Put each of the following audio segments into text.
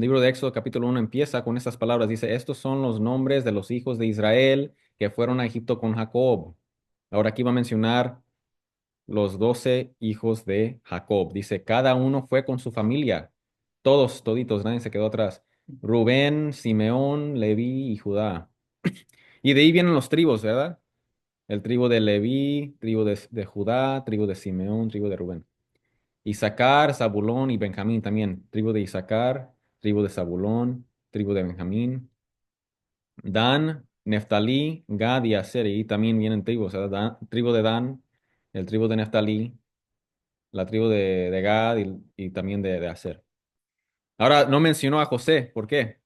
El libro de Éxodo capítulo 1 empieza con estas palabras. Dice, estos son los nombres de los hijos de Israel que fueron a Egipto con Jacob. Ahora aquí va a mencionar los 12 hijos de Jacob. Dice, cada uno fue con su familia. Todos, toditos, nadie se quedó atrás. Rubén, Simeón, Leví y Judá. Y de ahí vienen los tribus, ¿verdad? El tribu de Leví, tribu de Judá, tribu de Simeón, tribu de Rubén. Isaacar, Zabulón y Benjamín también. Tribu de Isaacar, tribu de Zabulón, tribu de Benjamín. Dan, Neftalí, Gad y Aser. Y también vienen tribus, ¿verdad? Tribu de Dan, el tribu de Neftalí, la tribu de Gad y también de Aser. Ahora no mencionó a José. ¿Por qué?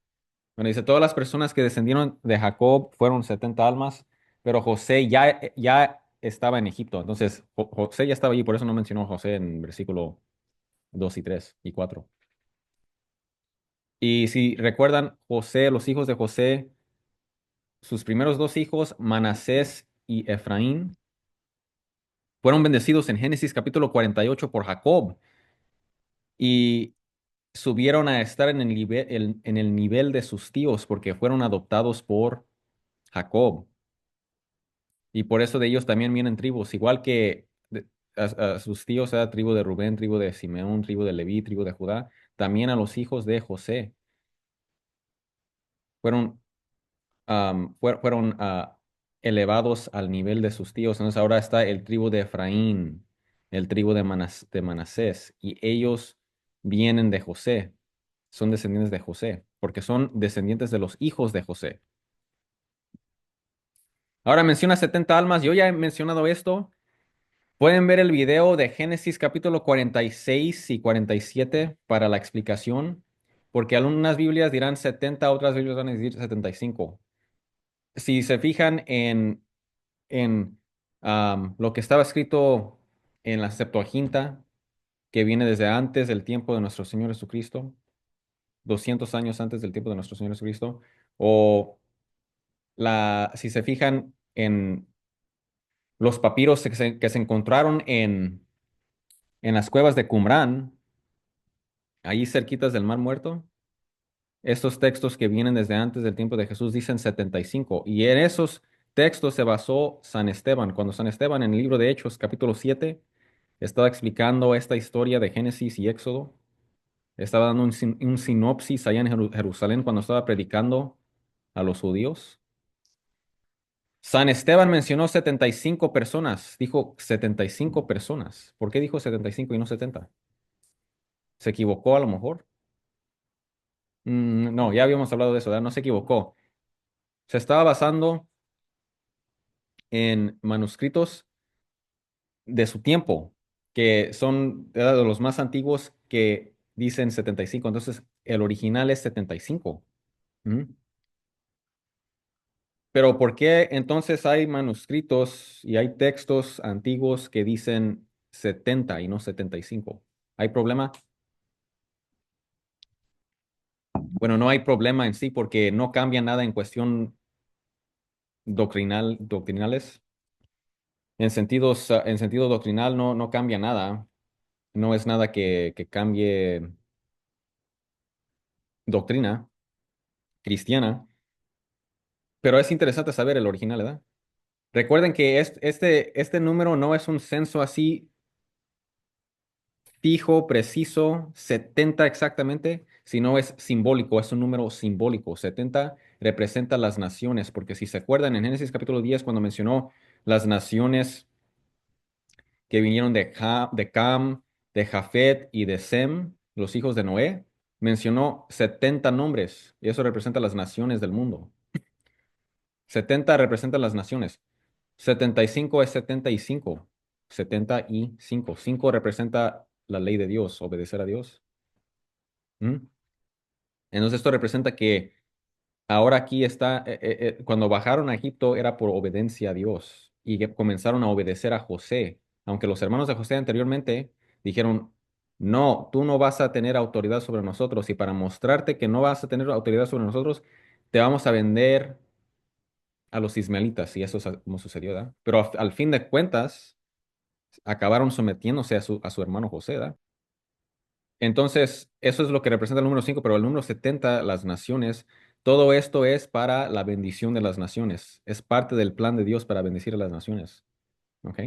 Bueno, dice, todas las personas que descendieron de Jacob fueron 70 almas, pero José ya estaba en Egipto. Entonces, José ya estaba allí, por eso no mencionó a José en versículo 2 y 3 y 4. Y si recuerdan, José, los hijos de José, sus primeros dos hijos, Manasés y Efraín, fueron bendecidos en Génesis capítulo 48 por Jacob y subieron a estar en el nivel de sus tíos porque fueron adoptados por Jacob. Y por eso de ellos también vienen tribus, igual que a sus tíos, a tribu de Rubén, tribu de Simeón, tribu de Leví, tribu de Judá, también a los hijos de José fueron, fueron elevados al nivel de sus tíos. Entonces ahora está el tribu de Efraín, el tribu de Manasés, y ellos vienen de José, son descendientes de José, porque son descendientes de los hijos de José. Ahora menciona 70 almas, yo ya he mencionado esto. Pueden ver el video de Génesis capítulo 46 y 47 para la explicación, porque algunas Biblias dirán 70, otras Biblias van a decir 75. Si se fijan en lo que estaba escrito en la Septuaginta, que viene desde antes del tiempo de nuestro Señor Jesucristo, 200 años antes del tiempo de nuestro Señor Jesucristo, o si se fijan en los papiros que se encontraron en las cuevas de Qumrán, ahí cerquitas del Mar Muerto, estos textos que vienen desde antes del tiempo de Jesús dicen 75. Y en esos textos se basó San Esteban. Cuando San Esteban en el libro de Hechos, capítulo 7, estaba explicando esta historia de Génesis y Éxodo, estaba dando un sinopsis allá en Jerusalén cuando estaba predicando a los judíos. San Esteban mencionó 75 personas, dijo 75 personas. ¿Por qué dijo 75 y no 70? ¿Se equivocó a lo mejor? No, ya habíamos hablado de eso, ¿verdad? No se equivocó. Se estaba basando en manuscritos de su tiempo, que son de los más antiguos que dicen 75. Entonces, el original es 75. Ujú. Pero ¿por qué entonces hay manuscritos y hay textos antiguos que dicen 70 y no 75? ¿Hay problema? Bueno, no hay problema en sí porque no cambia nada en cuestión doctrinales. En sentido doctrinal no cambia nada. No es nada que cambie doctrina cristiana, pero es interesante saber el original, ¿verdad? Recuerden que este número no es un censo así fijo, preciso, 70 exactamente, sino es simbólico, es un número simbólico. 70 representa las naciones, porque si se acuerdan en Génesis capítulo 10, cuando mencionó las naciones que vinieron de Cam, de Jafet y de Sem, los hijos de Noé, mencionó 70 nombres, y eso representa las naciones del mundo. 70 representan las naciones. 75 es 75. 75. 5 representa la ley de Dios, obedecer a Dios. ¿Mm? Entonces esto representa que ahora aquí está, cuando bajaron a Egipto era por obediencia a Dios y que comenzaron a obedecer a José, aunque los hermanos de José anteriormente dijeron, no, tú no vas a tener autoridad sobre nosotros y para mostrarte que no vas a tener autoridad sobre nosotros, te vamos a vender a los ismaelitas y eso es como sucedió, ¿verdad? Pero al fin de cuentas acabaron sometiéndose a su hermano José, ¿verdad? Entonces, eso es lo que representa el número 5, pero el número 70, las naciones, todo esto es para la bendición de las naciones. Es parte del plan de Dios para bendecir a las naciones. ¿Ok?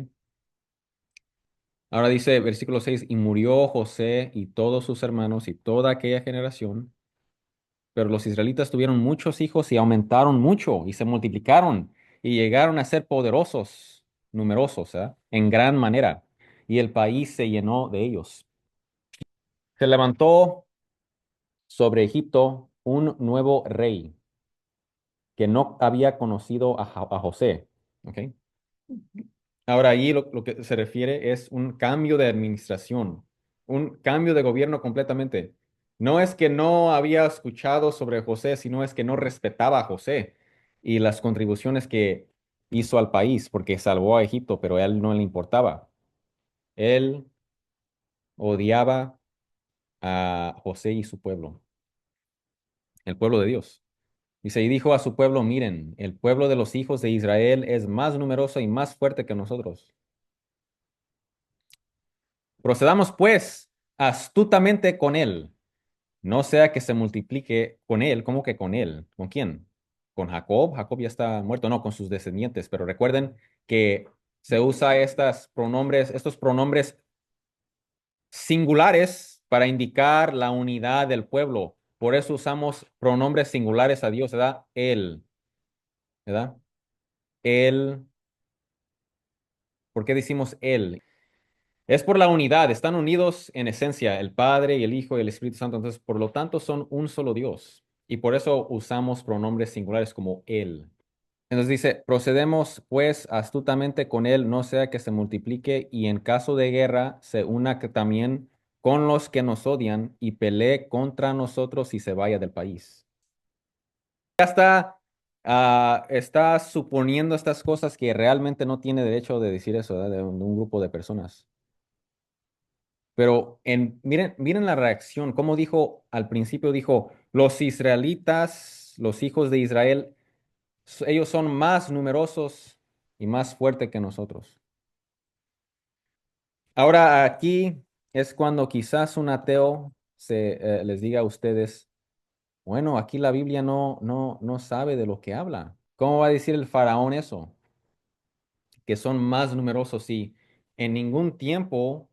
Ahora dice versículo 6, y murió José y todos sus hermanos y toda aquella generación, pero los israelitas tuvieron muchos hijos y aumentaron mucho y se multiplicaron y llegaron a ser poderosos, numerosos, en gran manera, y el país se llenó de ellos. Se levantó sobre Egipto un nuevo rey que no había conocido a José. ¿Ok? Ahora, ahí lo que se refiere es un cambio de administración, un cambio de gobierno completamente. No es que no había escuchado sobre José, sino es que no respetaba a José y las contribuciones que hizo al país, porque salvó a Egipto, pero a él no le importaba. Él odiaba a José y su pueblo, el pueblo de Dios. Dice, y dijo a su pueblo, miren, el pueblo de los hijos de Israel es más numeroso y más fuerte que nosotros. Procedamos pues astutamente con él, no sea que se multiplique con él, ¿cómo que con él? ¿Con quién? ¿Con Jacob? Jacob ya está muerto, no, con sus descendientes, pero recuerden que se usa estos pronombres singulares para indicar la unidad del pueblo. Por eso usamos pronombres singulares a Dios, ¿verdad? Él, ¿verdad? Él, ¿por qué decimos él? Es por la unidad, están unidos en esencia, el Padre y el Hijo y el Espíritu Santo, entonces por lo tanto son un solo Dios. Y por eso usamos pronombres singulares como Él. Entonces dice, procedemos pues astutamente con Él, no sea que se multiplique y en caso de guerra se una también con los que nos odian y pelee contra nosotros y se vaya del país. Ya está suponiendo estas cosas que realmente no tiene derecho de decir eso, ¿verdad? De un grupo de personas. Pero miren la reacción, como dijo al principio, dijo, los israelitas, los hijos de Israel, ellos son más numerosos y más fuertes que nosotros. Ahora aquí es cuando quizás un ateo les diga a ustedes, bueno, aquí la Biblia no sabe de lo que habla. ¿Cómo va a decir el faraón eso? Que son más numerosos y en ningún tiempo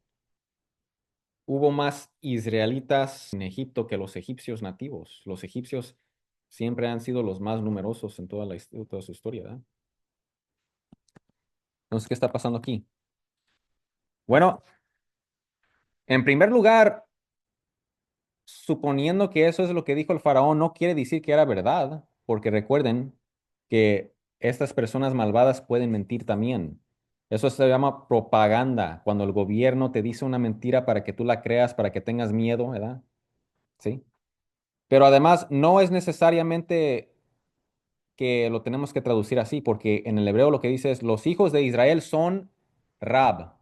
hubo más israelitas en Egipto que los egipcios nativos. Los egipcios siempre han sido los más numerosos en toda su historia, ¿verdad? Entonces, ¿qué está pasando aquí? Bueno, en primer lugar, suponiendo que eso es lo que dijo el faraón, no quiere decir que era verdad, porque recuerden que estas personas malvadas pueden mentir también. Eso se llama propaganda, cuando el gobierno te dice una mentira para que tú la creas, para que tengas miedo, ¿verdad? Sí. Pero además, no es necesariamente que lo tenemos que traducir así, porque en el hebreo lo que dice es, los hijos de Israel son Rab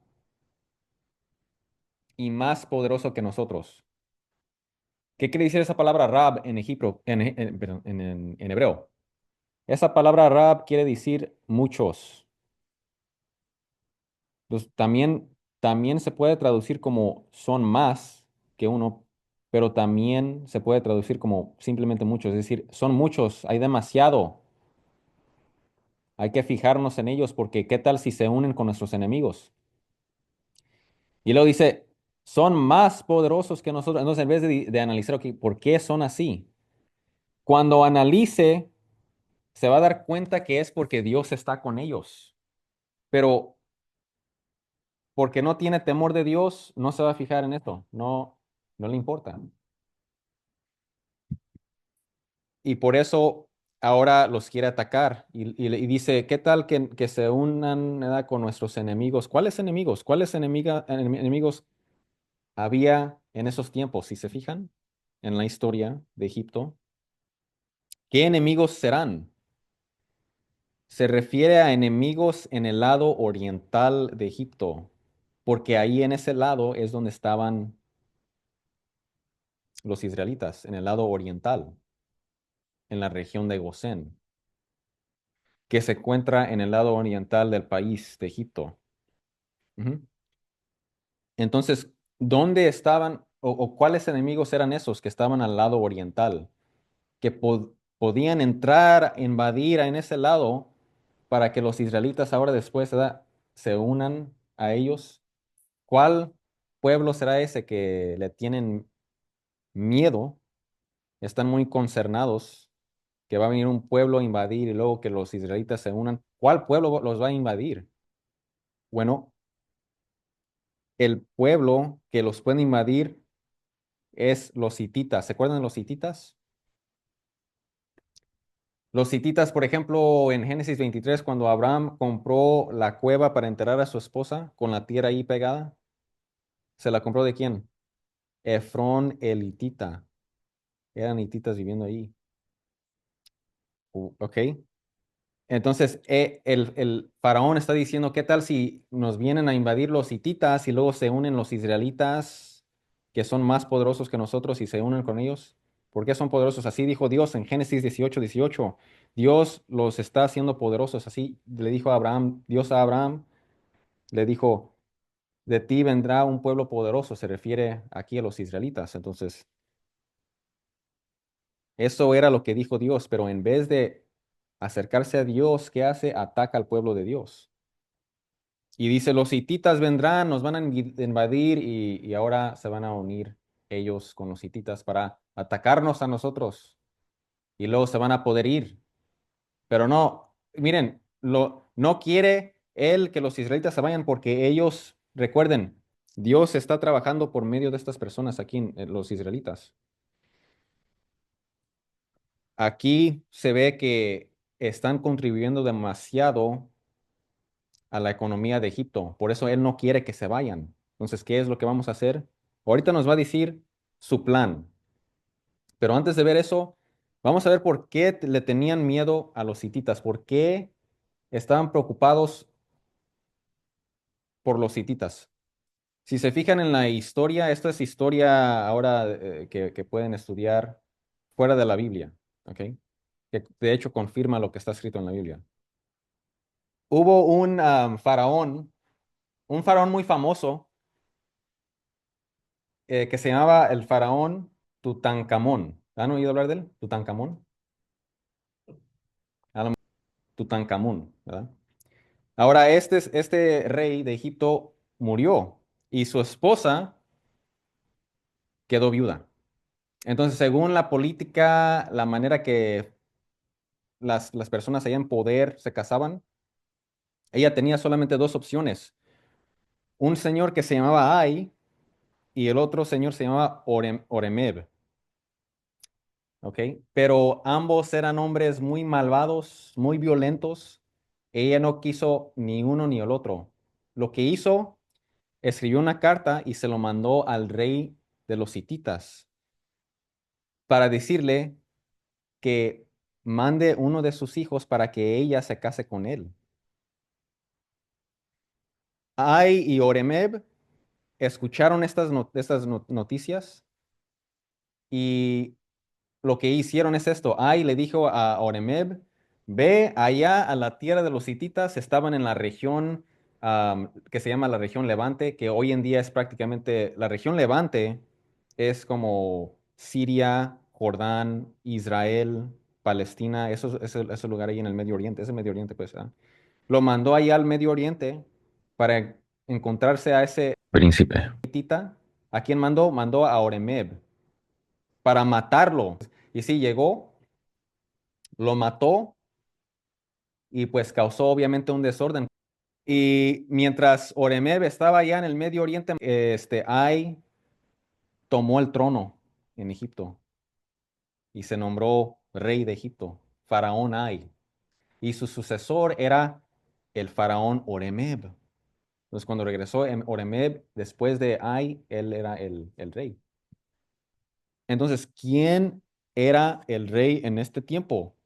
y más poderoso que nosotros. ¿Qué quiere decir esa palabra Rab en Egipto, perdón, en hebreo? Esa palabra Rab quiere decir muchos. Entonces, también se puede traducir como son más que uno, pero también se puede traducir como simplemente muchos, es decir, son muchos, hay demasiado. Hay que fijarnos en ellos porque ¿qué tal si se unen con nuestros enemigos? Y luego dice, son más poderosos que nosotros. Entonces, en vez de analizar, ok, ¿por qué son así? Cuando analice, se va a dar cuenta que es porque Dios está con ellos. Pero porque no tiene temor de Dios, no se va a fijar en esto. No le importa. Y por eso ahora los quiere atacar. Y dice, ¿qué tal que se unan, ¿verdad? Con nuestros enemigos? ¿Cuáles enemigos? ¿Cuáles enemigos había en esos tiempos? Si se fijan en la historia de Egipto, ¿qué enemigos serán? Se refiere a enemigos en el lado oriental de Egipto, porque ahí en ese lado es donde estaban los israelitas, en el lado oriental, en la región de Gosén, que se encuentra en el lado oriental del país de Egipto. Ujú. Entonces, ¿dónde estaban? o cuáles enemigos eran esos que estaban al lado oriental, que podían entrar, invadir en ese lado para que los israelitas ahora después, ¿verdad?, se unan a ellos? ¿Cuál pueblo será ese que le tienen miedo, están muy concernados, que va a venir un pueblo a invadir y luego que los israelitas se unan? ¿Cuál pueblo los va a invadir? Bueno, el pueblo que los puede invadir es los hititas. ¿Se acuerdan de los hititas? Los hititas, por ejemplo, en Génesis 23, cuando Abraham compró la cueva para enterrar a su esposa con la tierra ahí pegada, ¿se la compró de quién? Efrón el hitita. Eran hititas viviendo ahí. ¿Ok? Entonces, el faraón está diciendo, ¿qué tal si nos vienen a invadir los hititas y luego se unen los israelitas, que son más poderosos que nosotros, y se unen con ellos? ¿Por qué son poderosos? Así dijo Dios en Génesis 18:18. Dios los está haciendo poderosos. Así le dijo a Abraham, Dios a Abraham, le dijo, de ti vendrá un pueblo poderoso. Se refiere aquí a los israelitas. Entonces, eso era lo que dijo Dios, pero en vez de acercarse a Dios, ¿qué hace? Ataca al pueblo de Dios. Y dice, los hititas vendrán, nos van a invadir y ahora se van a unir ellos con los hititas para atacarnos a nosotros y luego se van a poder ir. Pero no, miren, no quiere él que los israelitas se vayan porque ellos, recuerden, Dios está trabajando por medio de estas personas aquí, los israelitas. Aquí se ve que están contribuyendo demasiado a la economía de Egipto. Por eso él no quiere que se vayan. Entonces, ¿qué es lo que vamos a hacer? Ahorita nos va a decir su plan. Pero antes de ver eso, vamos a ver por qué le tenían miedo a los hititas, por qué estaban preocupados por los hititas. Si se fijan en la historia, esta es historia ahora que pueden estudiar fuera de la Biblia, ¿ok? Que de hecho confirma lo que está escrito en la Biblia. Hubo un faraón muy famoso que se llamaba el faraón Tutankamón. ¿Han oído hablar de él? Tutankamón. Tutankamón, ¿verdad? Ahora, este rey de Egipto murió y su esposa quedó viuda. Entonces, según la política, la manera que las personas allá en poder se casaban, ella tenía solamente dos opciones. Un señor que se llamaba Ai y el otro señor se llamaba Oremeb. ¿Ok? Pero ambos eran hombres muy malvados, muy violentos. Ella no quiso ni uno ni el otro. Lo que hizo, escribió una carta y se lo mandó al rey de los hititas para decirle que mande uno de sus hijos para que ella se case con él. Ai y Oremeb escucharon estas noticias y lo que hicieron es esto. Ai le dijo a Oremeb, ve allá a la tierra de los hititas, estaban en la región que se llama la región Levante, que hoy en día es prácticamente, la región Levante es como Siria, Jordán, Israel, Palestina, ese lugar ahí en el Medio Oriente, ese Medio Oriente pues, ¿verdad? Lo mandó allá al Medio Oriente para encontrarse a ese príncipe hitita. ¿A quién mandó? Mandó a Oremeb para matarlo. Y sí, llegó, lo mató y pues causó obviamente un desorden. Y mientras Oremeb estaba allá en el Medio Oriente, Ai tomó el trono en Egipto y se nombró rey de Egipto, faraón Ai. Y su sucesor era el faraón Oremeb. Entonces cuando regresó Oremeb, después de Ai, él era el rey. Entonces, ¿quién era el rey en este tiempo?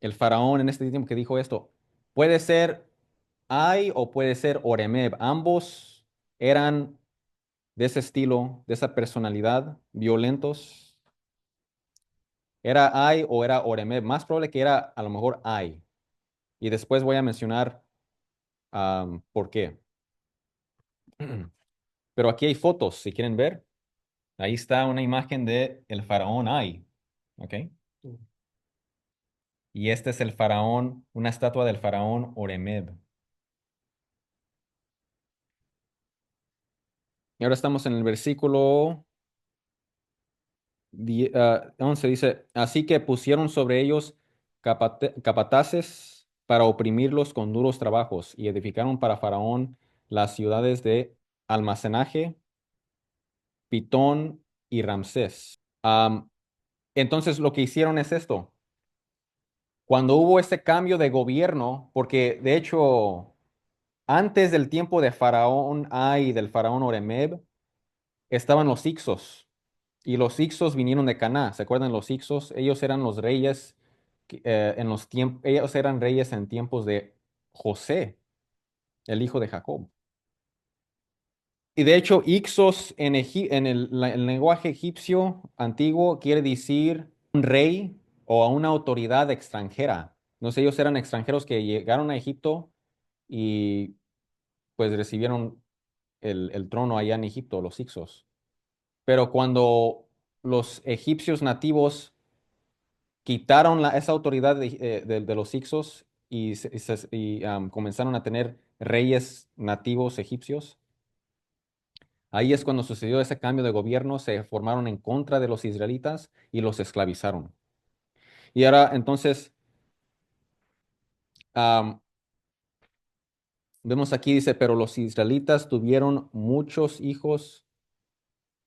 El faraón en este tiempo que dijo esto. Puede ser Ai o puede ser Oremeb. Ambos eran de ese estilo, de esa personalidad, violentos. ¿Era Ai o era Oremeb? Más probable que era a lo mejor Ai. Y después voy a mencionar por qué. Pero aquí hay fotos, si quieren ver. Ahí está una imagen de el faraón Ay. ¿Ok? Y este es el faraón, una estatua del faraón Oremeb. Y ahora estamos en el versículo 11, dice, así que pusieron sobre ellos capataces para oprimirlos con duros trabajos y edificaron para Faraón las ciudades de almacenaje, Pitón y Ramsés. Entonces lo que hicieron es esto. Cuando hubo este cambio de gobierno, porque de hecho antes del tiempo de Faraón Ay y del Faraón Oremeb, estaban los Ixos. Y los Ixos vinieron de Caná. ¿Se acuerdan los Ixos? Ellos eran los reyes en los tiempos, ellos eran reyes en tiempos de José, el hijo de Jacob. Y de hecho, Ixos en el lenguaje egipcio antiguo quiere decir un rey o a una autoridad extranjera. Entonces ellos eran extranjeros que llegaron a Egipto y pues recibieron el trono allá en Egipto, los Ixos. Pero cuando los egipcios nativos quitaron esa autoridad de los Hicsos y comenzaron a tener reyes nativos egipcios, ahí es cuando sucedió ese cambio de gobierno, se formaron en contra de los israelitas y los esclavizaron. Y ahora entonces am, vemos aquí, dice, pero los israelitas tuvieron muchos hijos.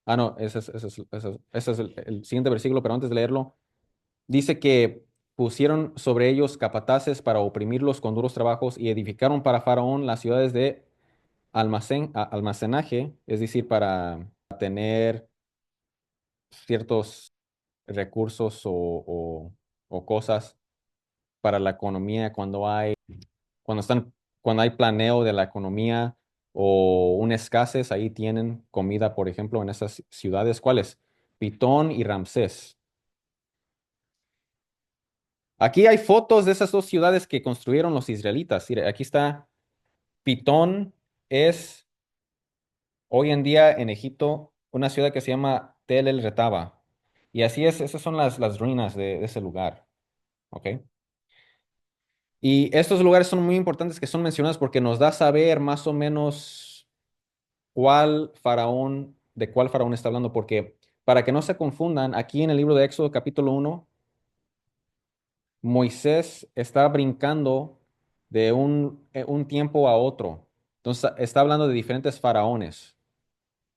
Ah, no, ese es el siguiente versículo, pero antes de leerlo. Dice que pusieron sobre ellos capataces para oprimirlos con duros trabajos y edificaron para Faraón las ciudades de almacenaje, es decir, para tener ciertos recursos o cosas para la economía cuando están, cuando hay planeo de la economía o una escasez, ahí tienen comida, por ejemplo, en esas ciudades. ¿Cuáles? Pitón y Ramsés. Aquí hay fotos de esas dos ciudades que construyeron los israelitas. Mire, aquí está. Pitón es hoy en día en Egipto una ciudad que se llama Tel El Retaba. Y así es, esas son las ruinas de ese lugar. ¿Ok? Y estos lugares son muy importantes que son mencionados porque nos da a saber más o menos de cuál faraón está hablando. Porque para que no se confundan, aquí en el libro de Éxodo capítulo 1 Moisés está brincando de un tiempo a otro. Entonces está hablando de diferentes faraones.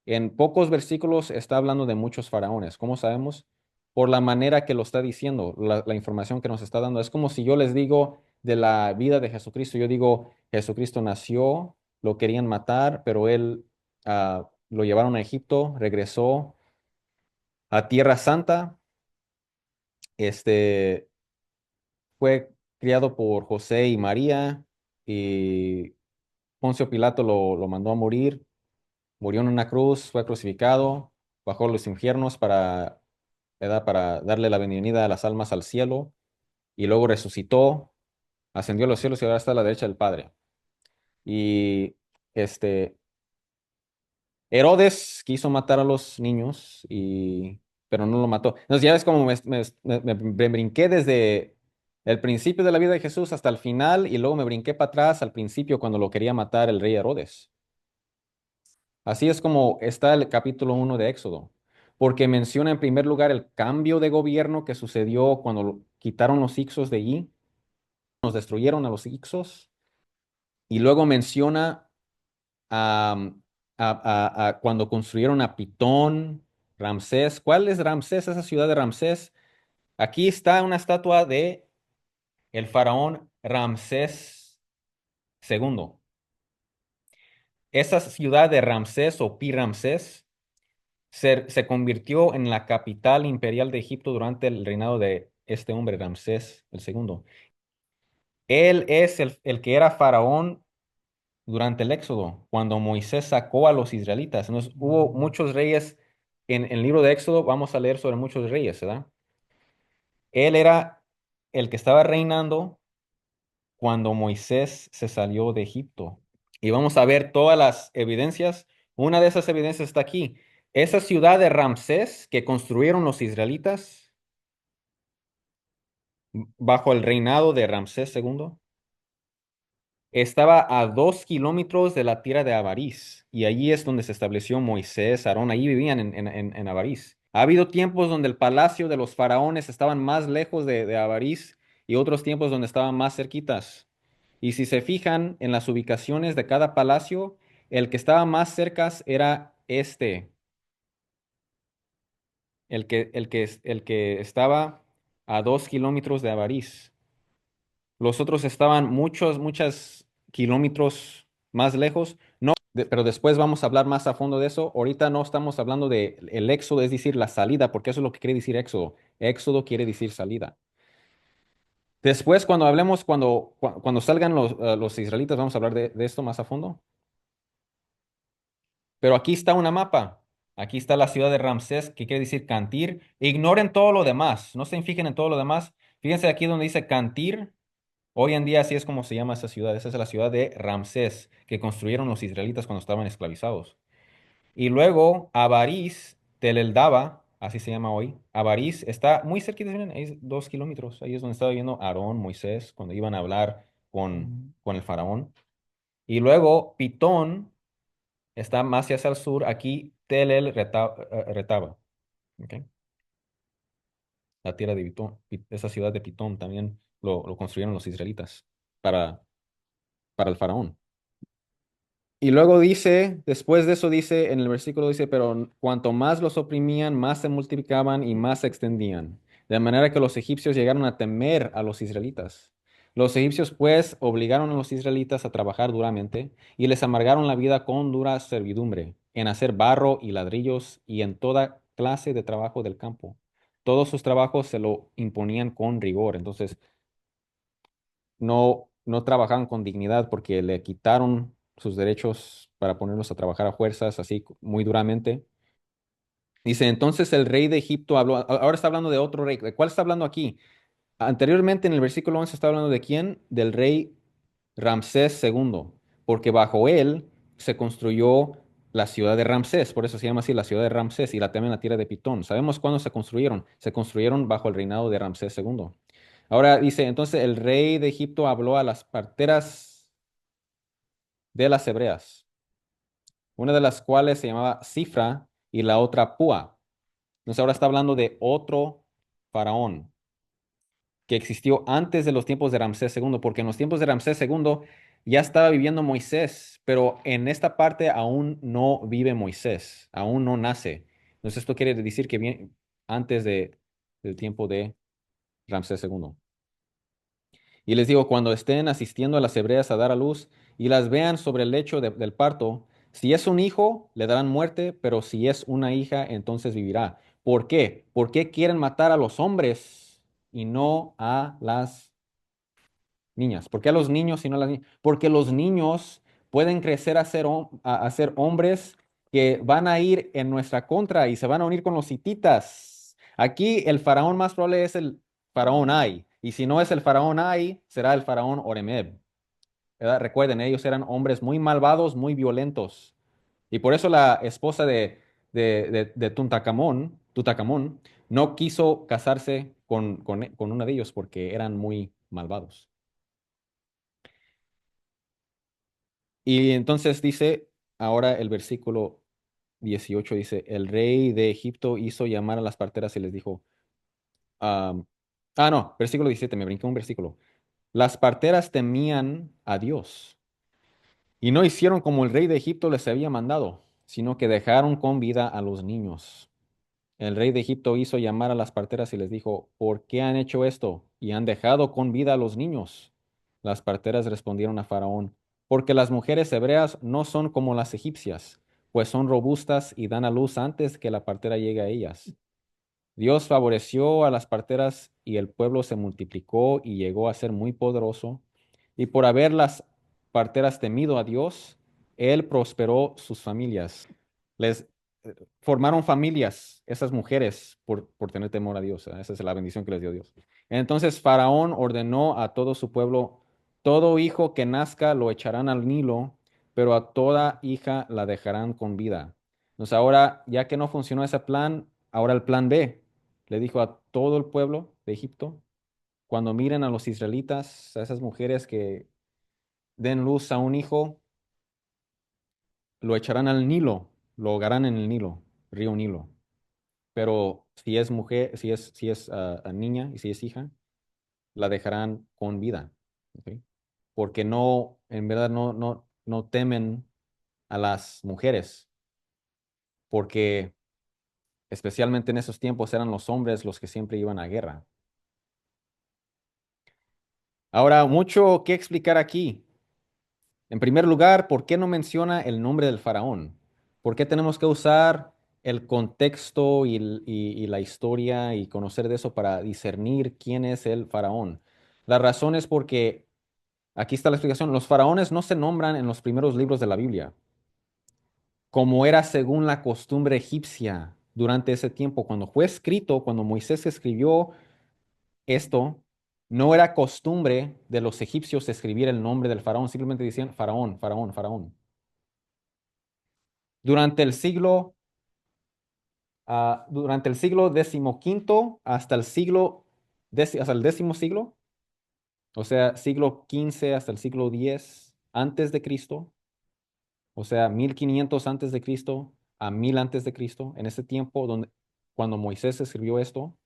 En pocos versículos está hablando de muchos faraones. ¿Cómo sabemos? Por la manera que lo está diciendo, la información que nos está dando. Es como si yo les digo de la vida de Jesucristo. Yo digo, Jesucristo nació, lo querían matar, pero él lo llevaron a Egipto, regresó a Tierra Santa. Este, fue criado por José y María y Poncio Pilato lo mandó a morir, murió en una cruz, fue crucificado, bajó a los infiernos ¿verdad? Para darle la bienvenida a las almas al cielo y luego resucitó, ascendió a los cielos y ahora está a la derecha del Padre. Y este, Herodes quiso matar a los niños, pero no lo mató. Entonces ya ves como me brinqué desde el principio de la vida de Jesús hasta el final y luego me brinqué para atrás al principio cuando lo quería matar el rey Herodes. Así es como está el capítulo 1 de Éxodo, porque menciona en primer lugar el cambio de gobierno que sucedió cuando quitaron los Ixos de allí, nos destruyeron a los Ixos, y luego menciona am, a cuando construyeron a Pitón, Ramsés. ¿Cuál es Ramsés? Esa ciudad de Ramsés. Aquí está una estatua de el faraón Ramsés II. Esa ciudad de Ramsés o Pi Ramsés se convirtió en la capital imperial de Egipto durante el reinado de este hombre, Ramsés II. Él es el que era faraón durante el Éxodo, cuando Moisés sacó a los israelitas. Entonces, hubo muchos reyes en el libro de Éxodo, vamos a leer sobre muchos reyes, ¿verdad? Él era el que estaba reinando cuando Moisés se salió de Egipto. Y vamos a ver todas las evidencias. Una de esas evidencias está aquí. Esa ciudad de Ramsés que construyeron los israelitas bajo el reinado de Ramsés II estaba a 2 kilómetros de la tierra de Avarís, y allí es donde se estableció Moisés, Aarón, allí vivían en Avarís. Ha habido tiempos donde el palacio de los faraones estaban más lejos de Avarís y otros tiempos donde estaban más cerquitas. Y si se fijan en las ubicaciones de cada palacio, el que estaba más cerca era el que estaba a 2 kilómetros de Avarís. Los otros estaban muchos kilómetros más lejos. No, pero después vamos a hablar más a fondo de eso. Ahorita no estamos hablando de el éxodo, es decir, la salida, porque eso es lo que quiere decir éxodo. Éxodo quiere decir salida. Después, cuando hablemos, cuando salgan los israelitas, vamos a hablar de esto más a fondo. Pero aquí está una mapa. Aquí está la ciudad de Ramsés, que quiere decir Cantir. Ignoren todo lo demás. No se fijen en todo lo demás. Fíjense aquí donde dice Cantir. Hoy en día así es como se llama esa ciudad. Esa es la ciudad de Ramsés, que construyeron los israelitas cuando estaban esclavizados. Y luego Avarís, Tel El Daba, así se llama hoy. Avarís está muy cerquita, miren, es 2 kilómetros. Ahí es donde estaba viendo Aarón, Moisés, cuando iban a hablar con el faraón. Y luego Pitón está más hacia el sur. Aquí Retaba. ¿Ok? La tierra de Pitón. Esa ciudad de Pitón también lo construyeron los israelitas para, para el faraón. Y luego dice, después de eso dice, en el versículo dice, pero cuanto más los oprimían, más se multiplicaban y más se extendían. De manera que los egipcios llegaron a temer a los israelitas. Los egipcios pues obligaron a los israelitas a trabajar duramente y les amargaron la vida con dura servidumbre, en hacer barro y ladrillos y en toda clase de trabajo del campo. Todos sus trabajos se lo imponían con rigor. Entonces, no trabajaban con dignidad porque le quitaron sus derechos para ponerlos a trabajar a fuerzas, así muy duramente. Dice, entonces el rey de Egipto habló, ahora está hablando de otro rey. ¿De cuál está hablando aquí? Anteriormente en el versículo 11 está hablando de quién? Del rey Ramsés II, porque bajo él se construyó la ciudad de Ramsés, por eso se llama así la ciudad de Ramsés y la también la tierra de Pitón. ¿Sabemos cuándo se construyeron? Se construyeron bajo el reinado de Ramsés II. Ahora dice, entonces el rey de Egipto habló a las parteras de las hebreas, una de las cuales se llamaba Cifra y la otra Púa. Entonces ahora está hablando de otro faraón que existió antes de los tiempos de Ramsés II, porque en los tiempos de Ramsés II ya estaba viviendo Moisés, pero en esta parte aún no vive Moisés, aún no nace. Entonces esto quiere decir que viene antes del tiempo de Ramsés II. Y les digo, cuando estén asistiendo a las hebreas a dar a luz y las vean sobre el lecho del parto, si es un hijo, le darán muerte, pero si es una hija, entonces vivirá. ¿Por qué? ¿Por qué quieren matar a los hombres y no a las niñas? ¿Por qué a los niños y no a las niñas? Porque los niños pueden crecer a ser hombres que van a ir en nuestra contra y se van a unir con los hititas. Aquí el faraón más probable es el faraón Ai. Y si no es el faraón Ai, será el faraón Oremeb. ¿Verdad? Recuerden, ellos eran hombres muy malvados, muy violentos. Y por eso la esposa de Tutacamón, no quiso casarse con uno de ellos porque eran muy malvados. Y entonces dice, ahora el versículo 18 dice, el rey de Egipto hizo llamar a las parteras y les dijo, am, no, versículo 17, me brinqué un versículo. Las parteras temían a Dios y no hicieron como el rey de Egipto les había mandado, sino que dejaron con vida a los niños. El rey de Egipto hizo llamar a las parteras y les dijo, ¿por qué han hecho esto y han dejado con vida a los niños? Las parteras respondieron a Faraón, porque las mujeres hebreas no son como las egipcias, pues son robustas y dan a luz antes que la partera llegue a ellas. Dios favoreció a las parteras y el pueblo se multiplicó y llegó a ser muy poderoso. Y por haber las parteras temido a Dios, Él prosperó sus familias. Les formaron familias, esas mujeres, por tener temor a Dios. Esa es la bendición que les dio Dios. Entonces Faraón ordenó a todo su pueblo, todo hijo que nazca lo echarán al Nilo, pero a toda hija la dejarán con vida. Entonces ahora, ya que no funcionó ese plan, ahora el plan B. Le dijo a todo el pueblo de Egipto, cuando miren a los israelitas, a esas mujeres que den luz a un hijo, lo echarán al Nilo, lo ahogarán en el Nilo, río Nilo. Pero si es mujer, si es niña y si es hija, la dejarán con vida. ¿Ok? Porque no, en verdad no temen a las mujeres, porque especialmente en esos tiempos eran los hombres los que siempre iban a guerra. Ahora, mucho que explicar aquí. En primer lugar, ¿por qué no menciona el nombre del faraón? ¿Por qué tenemos que usar el contexto y la historia y conocer de eso para discernir quién es el faraón? La razón es porque, aquí está la explicación, los faraones no se nombran en los primeros libros de la Biblia, como era según la costumbre egipcia durante ese tiempo. Cuando fue escrito, cuando Moisés escribió esto, no era costumbre de los egipcios escribir el nombre del faraón, simplemente decían faraón, faraón, faraón. Durante el siglo, durante el siglo decimoquinto hasta el décimo siglo, o sea, siglo XV hasta el siglo X antes de Cristo, o sea, 1500 antes de Cristo a 1000 antes de Cristo, en ese tiempo cuando Moisés escribió esto,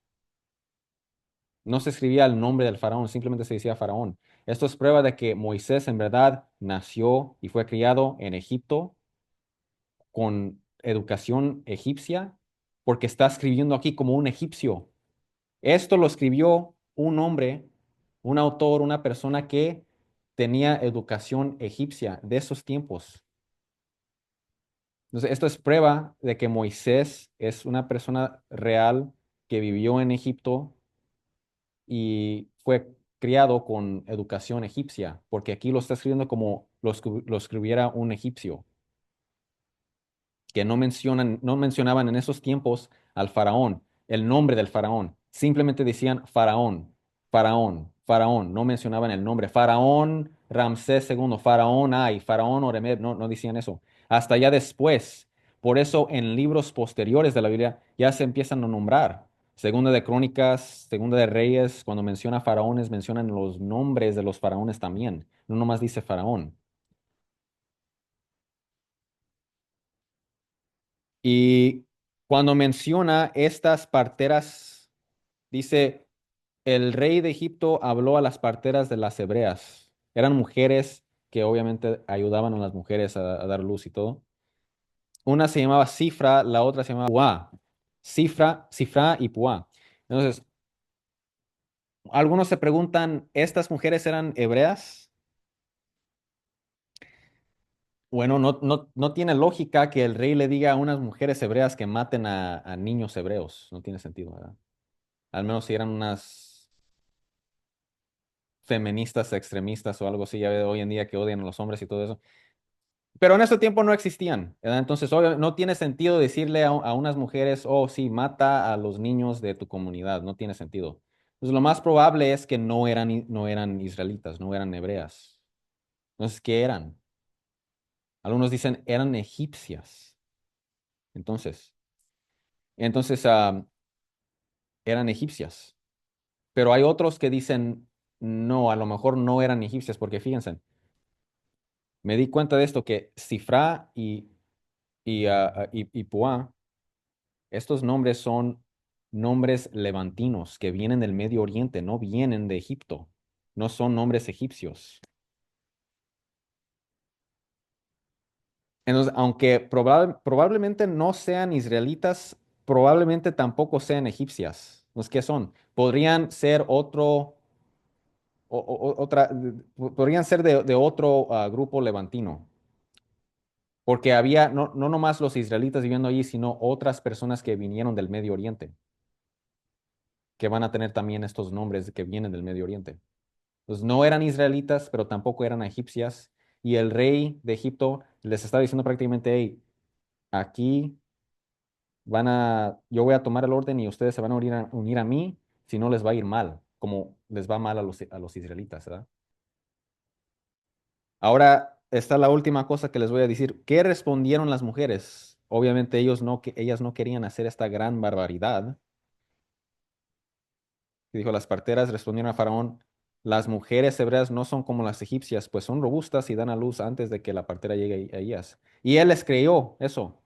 no se escribía el nombre del faraón, simplemente se decía faraón. Esto es prueba de que Moisés en verdad nació y fue criado en Egipto con educación egipcia, porque está escribiendo aquí como un egipcio. Esto lo escribió un hombre, un autor, una persona que tenía educación egipcia de esos tiempos. Entonces, esto es prueba de que Moisés es una persona real que vivió en Egipto y fue criado con educación egipcia, porque aquí lo está escribiendo como lo escribiera un egipcio. Que no mencionaban en esos tiempos al faraón, el nombre del faraón. Simplemente decían faraón, faraón, faraón. No mencionaban el nombre. Faraón Ramsés II, faraón Ay, faraón Oremeb. No, no decían eso. Hasta ya después. Por eso en libros posteriores de la Biblia ya se empiezan a nombrar. Segunda de Crónicas, Segunda de Reyes, cuando menciona faraones, mencionan los nombres de los faraones también. No nomás dice faraón. Y cuando menciona estas parteras, dice, el rey de Egipto habló a las parteras de las hebreas. Eran mujeres que obviamente ayudaban a las mujeres a dar luz y todo. Una se llamaba Cifra, la otra se llamaba Puá. Cifra y Puá. Entonces, algunos se preguntan, ¿estas mujeres eran hebreas? Bueno, no tiene lógica que el rey le diga a unas mujeres hebreas que maten a niños hebreos. No tiene sentido, ¿verdad? Al menos si eran unas feministas extremistas o algo así, ya ve hoy en día que odian a los hombres y todo eso. Pero en ese tiempo no existían, ¿verdad? Entonces, obvio, no tiene sentido decirle a unas mujeres, oh, sí, mata a los niños de tu comunidad, no tiene sentido. Entonces, lo más probable es que no eran israelitas, no eran hebreas. Entonces, ¿qué eran? Algunos dicen eran egipcias. Entonces, entonces, eran egipcias. Pero hay otros que dicen, no, a lo mejor no eran egipcias, porque fíjense, me di cuenta de esto, que Cifrá y Puá, estos nombres son nombres levantinos que vienen del Medio Oriente, no vienen de Egipto, no son nombres egipcios. Entonces, aunque probablemente no sean israelitas, probablemente tampoco sean egipcias. Entonces, ¿qué son? Podrían ser podrían ser de otro grupo levantino. Porque había no nomás los israelitas viviendo allí, sino otras personas que vinieron del Medio Oriente, que van a tener también estos nombres que vienen del Medio Oriente. Entonces no eran israelitas, pero tampoco eran egipcias. Y el rey de Egipto les está diciendo prácticamente, hey, aquí yo voy a tomar el orden y ustedes se van a unir a mí, si no les va a ir mal, como les va mal a los israelitas, ¿verdad? Ahora está la última cosa que les voy a decir. ¿Qué respondieron las mujeres? obviamente ellas no querían hacer esta gran barbaridad. Y dijo, las parteras respondieron a Faraón, las mujeres hebreas no son como las egipcias, pues son robustas y dan a luz antes de que la partera llegue a ellas. Y él les creyó eso.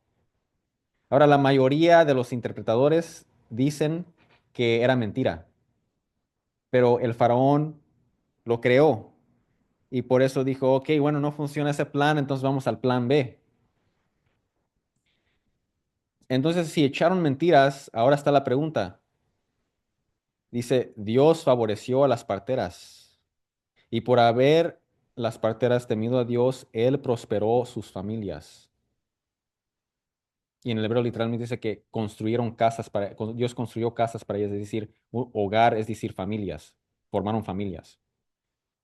Ahora, la mayoría de los interpretadores dicen que era mentira, pero el faraón lo creó y por eso dijo, ok, bueno, no funciona ese plan, entonces vamos al plan B. Entonces, si echaron mentiras, ahora está la pregunta. Dice, Dios favoreció a las parteras y por haber las parteras temido a Dios, Él prosperó sus familias. Y en el hebreo literalmente dice que construyeron casas Dios construyó casas para ellas, es decir, hogar, es decir, familias, formaron familias.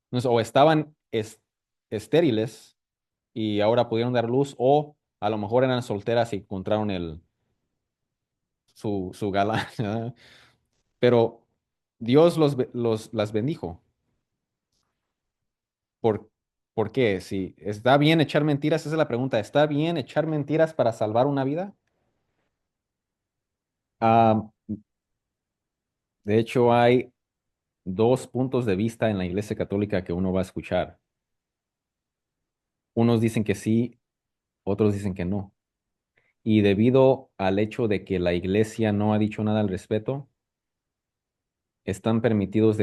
Entonces, o estaban estériles y ahora pudieron dar luz, o a lo mejor eran solteras y encontraron su galán, ¿verdad? Pero Dios las bendijo. ¿Por, por qué? Si está bien echar mentiras, esa es la pregunta. ¿Está bien echar mentiras para salvar una vida? Ah, de hecho, hay dos puntos de vista en la Iglesia Católica que uno va a escuchar. Unos dicen que sí, otros dicen que no. Y debido al hecho de que la Iglesia no ha dicho nada al respecto, están permitidos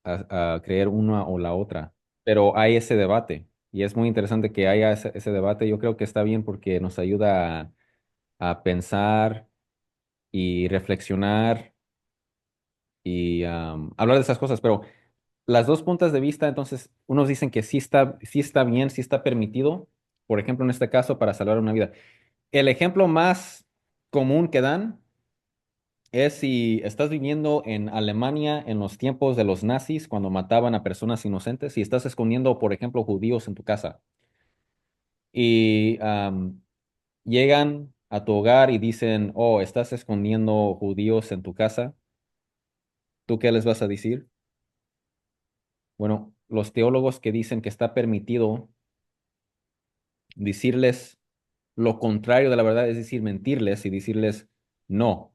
a creer una o la otra. Pero hay ese debate y es muy interesante que haya ese debate. Yo creo que está bien porque nos ayuda a pensar y reflexionar y hablar de esas cosas. Pero las dos puntos de vista, entonces, unos dicen que sí está bien, sí está permitido, por ejemplo, en este caso, para salvar una vida. El ejemplo más común que dan es si estás viviendo en Alemania en los tiempos de los nazis, cuando mataban a personas inocentes, y estás escondiendo, por ejemplo, judíos en tu casa. Y llegan a tu hogar y dicen, oh, estás escondiendo judíos en tu casa. ¿Tú qué les vas a decir? Bueno, los teólogos que dicen que está permitido decirles lo contrario de la verdad, es decir, mentirles y decirles no,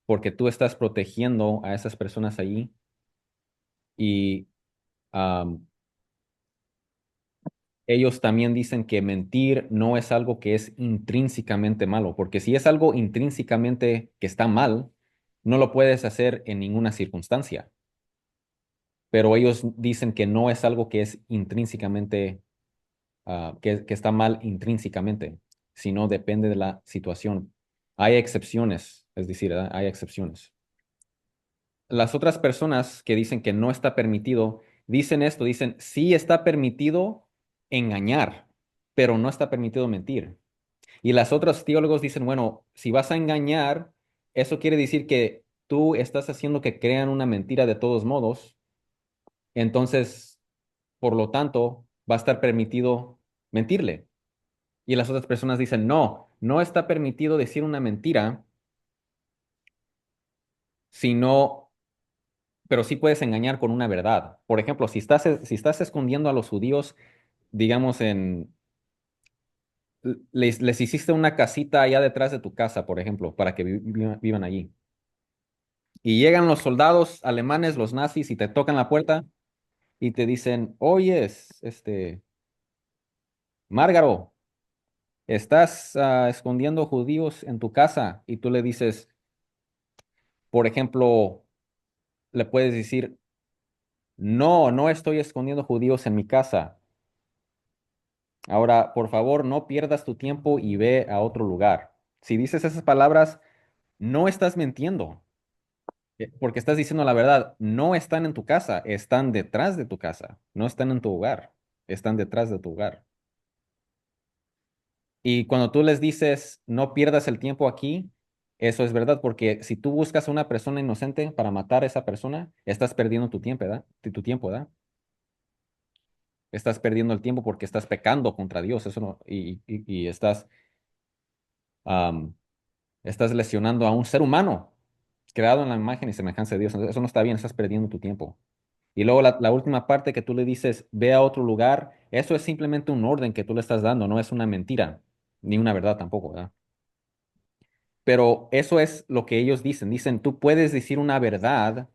porque tú estás protegiendo a esas personas allí y am, ellos también dicen que mentir no es algo que es intrínsecamente malo, porque si es algo intrínsecamente que está mal, no lo puedes hacer en ninguna circunstancia, pero ellos dicen que no es algo que es intrínsecamente que está mal intrínsecamente, sino depende de la situación. Hay excepciones, es decir, ¿verdad? Hay excepciones. Las otras personas que dicen que no está permitido, dicen esto, dicen, sí está permitido engañar, pero no está permitido mentir. Y las otras teólogos dicen, bueno, si vas a engañar, eso quiere decir que tú estás haciendo que crean una mentira de todos modos, entonces, por lo tanto, va a estar permitido mentirle. Y las otras personas dicen, no, no está permitido decir una mentira, sino, pero sí puedes engañar con una verdad. Por ejemplo, si estás escondiendo a los judíos, digamos, les hiciste una casita allá detrás de tu casa, por ejemplo, para que vivan allí. Y llegan los soldados alemanes, los nazis, y te tocan la puerta y te dicen, oyes, Márgaro, estás escondiendo judíos en tu casa. Y tú le dices, por ejemplo, le puedes decir, no, no estoy escondiendo judíos en mi casa. Ahora, por favor, no pierdas tu tiempo y ve a otro lugar. Si dices esas palabras, no estás mintiendo, porque estás diciendo la verdad. No están en tu casa, están detrás de tu casa. No están en tu hogar, están detrás de tu hogar. Y cuando tú les dices, no pierdas el tiempo aquí, eso es verdad, porque si tú buscas a una persona inocente para matar a esa persona, estás perdiendo tu tiempo, ¿verdad? Tu tiempo, ¿verdad? Estás perdiendo el tiempo porque estás pecando contra Dios, eso no, y am, estás lesionando a un ser humano creado en la imagen y semejanza de Dios. Eso no está bien, estás perdiendo tu tiempo. Y luego la última parte que tú le dices, ve a otro lugar, eso es simplemente un orden que tú le estás dando, no es una mentira. ni una verdad tampoco, ¿verdad? Pero eso es lo que ellos dicen. Dicen, tú puedes decir una verdad,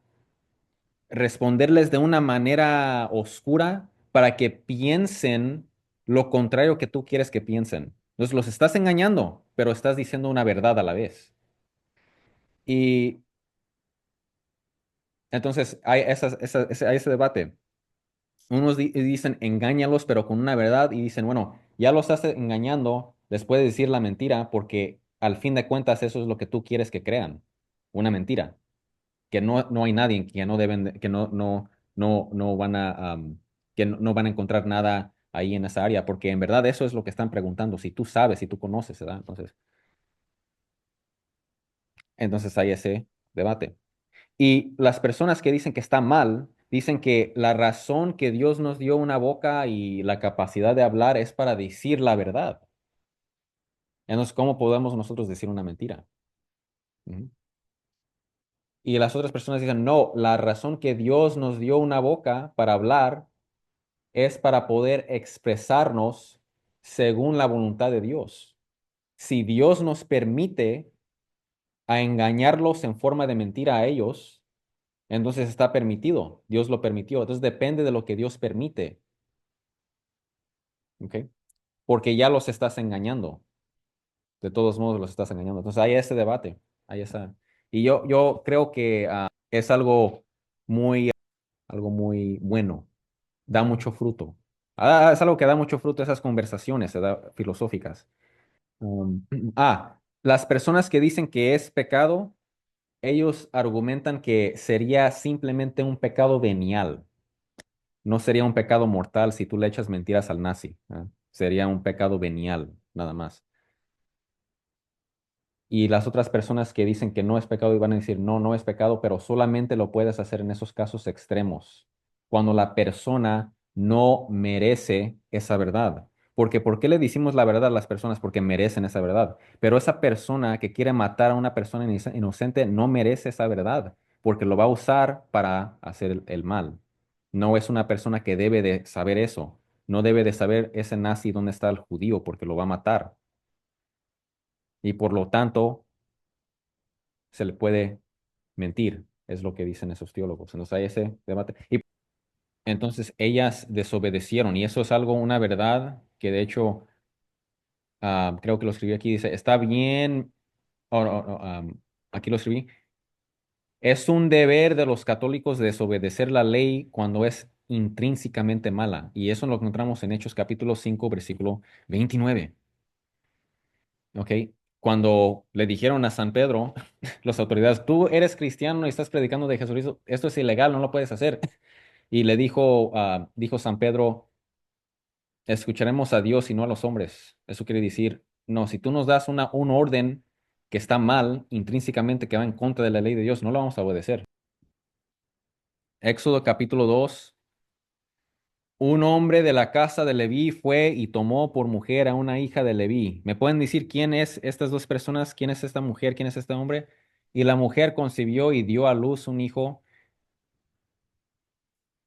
responderles de una manera oscura para que piensen lo contrario que tú quieres que piensen. Entonces los estás engañando, pero estás diciendo una verdad a la vez. Y entonces hay hay ese debate. Unos dicen engáñalos, pero con una verdad, y dicen, bueno, ya los estás engañando, les puedes decir la mentira, porque al fin de cuentas eso es lo que tú quieres que crean, una mentira, que no hay nadie, que no deben, que no van a, que no van a encontrar nada ahí en esa área, porque en verdad eso es lo que están preguntando, si tú sabes, si tú conoces, ¿verdad? Entonces hay ese debate. Y las personas que dicen que está mal, dicen que la razón que Dios nos dio una boca y la capacidad de hablar es para decir la verdad. Entonces, ¿cómo podemos nosotros decir una mentira? Ujú. Y las otras personas dicen, no, la razón que Dios nos dio una boca para hablar es para poder expresarnos según la voluntad de Dios. Si Dios nos permite a engañarlos en forma de mentira a ellos, entonces está permitido. Dios lo permitió. Entonces depende de lo que Dios permite. ¿Ok? Porque ya los estás engañando. De todos modos los estás engañando. Entonces hay ese debate, hay esa. Y yo creo que es algo muy bueno. Da mucho fruto. Es algo que da mucho fruto esas conversaciones, ¿verdad? Filosóficas. Um, las personas que dicen que es pecado, ellos argumentan que sería simplemente un pecado venial. No sería un pecado mortal si tú le echas mentiras al nazi. Sería un pecado venial, nada más. Y las otras personas que dicen que no es pecado y van a decir, no, no es pecado, pero solamente lo puedes hacer en esos casos extremos, cuando la persona no merece esa verdad. Porque ¿por qué le decimos la verdad a las personas? Porque merecen esa verdad. Pero esa persona que quiere matar a una persona inocente no merece esa verdad, porque lo va a usar para hacer el mal. No es una persona que debe de saber eso. No debe de saber ese nazi dónde está el judío, porque lo va a matar. Y por lo tanto se le puede mentir, es lo que dicen esos teólogos. Entonces hay ese debate. Y entonces ellas desobedecieron, y eso es algo, una verdad que de hecho creo que lo escribí aquí, dice, está bien, aquí lo escribí, es un deber de los católicos desobedecer la ley cuando es intrínsecamente mala. Y eso lo encontramos en Hechos capítulo 5 versículo 29. ¿Ok? Cuando le dijeron a San Pedro, las autoridades, tú eres cristiano y estás predicando de Jesucristo, esto es ilegal, no lo puedes hacer. Y le dijo San Pedro, escucharemos a Dios y no a los hombres. Eso quiere decir, no, si tú nos das un orden que está mal, intrínsecamente que va en contra de la ley de Dios, no lo vamos a obedecer. Éxodo capítulo 2. Un hombre de la casa de Leví fue y tomó por mujer a una hija de Leví. ¿Me pueden decir quién es estas dos personas? ¿Quién es esta mujer? ¿Quién es este hombre? Y la mujer concibió y dio a luz un hijo.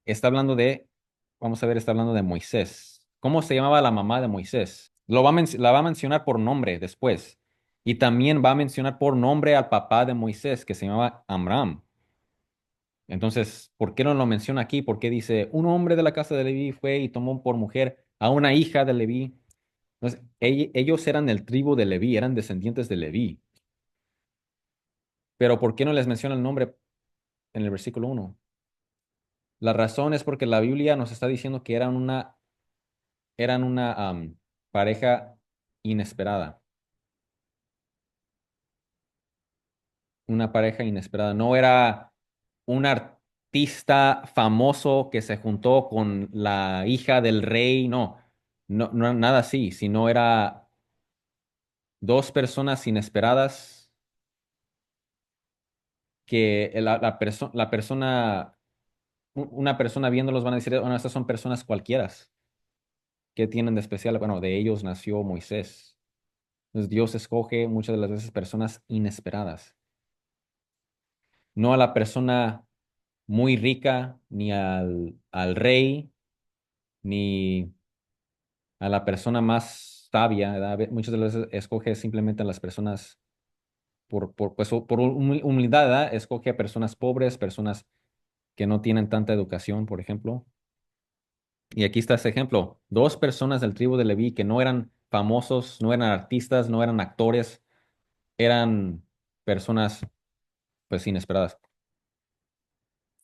Está hablando vamos a ver, está hablando de Moisés. ¿Cómo se llamaba la mamá de Moisés? La va a mencionar por nombre después. Y también va a mencionar por nombre al papá de Moisés, que se llamaba Amram. Entonces, ¿por qué no lo menciona aquí? ¿Por qué dice, un hombre de la casa de Leví fue y tomó por mujer a una hija de Leví? Entonces, ellos eran del tribu de Leví, eran descendientes de Leví. Pero ¿por qué no les menciona el nombre en el versículo 1? La razón es porque la Biblia nos está diciendo que eran una pareja inesperada. Una pareja inesperada. No era un artista famoso que se juntó con la hija del rey, no. No, no, nada así, sino era dos personas inesperadas que la persona, una persona viéndolos van a decir, bueno, estas son personas cualquiera. ¿Qué tienen de especial? Bueno, de ellos nació Moisés. Entonces Dios escoge muchas de las veces personas inesperadas. No a la persona muy rica, ni al rey, ni a la persona más sabia, ¿verdad? Muchas de las veces escoge simplemente a las personas pues, por humildad, ¿verdad? Escoge a personas pobres, personas que no tienen tanta educación, por ejemplo. Y aquí está ese ejemplo. Dos personas del tribu de Leví que no eran famosos, no eran artistas, no eran actores, eran personas pues inesperadas.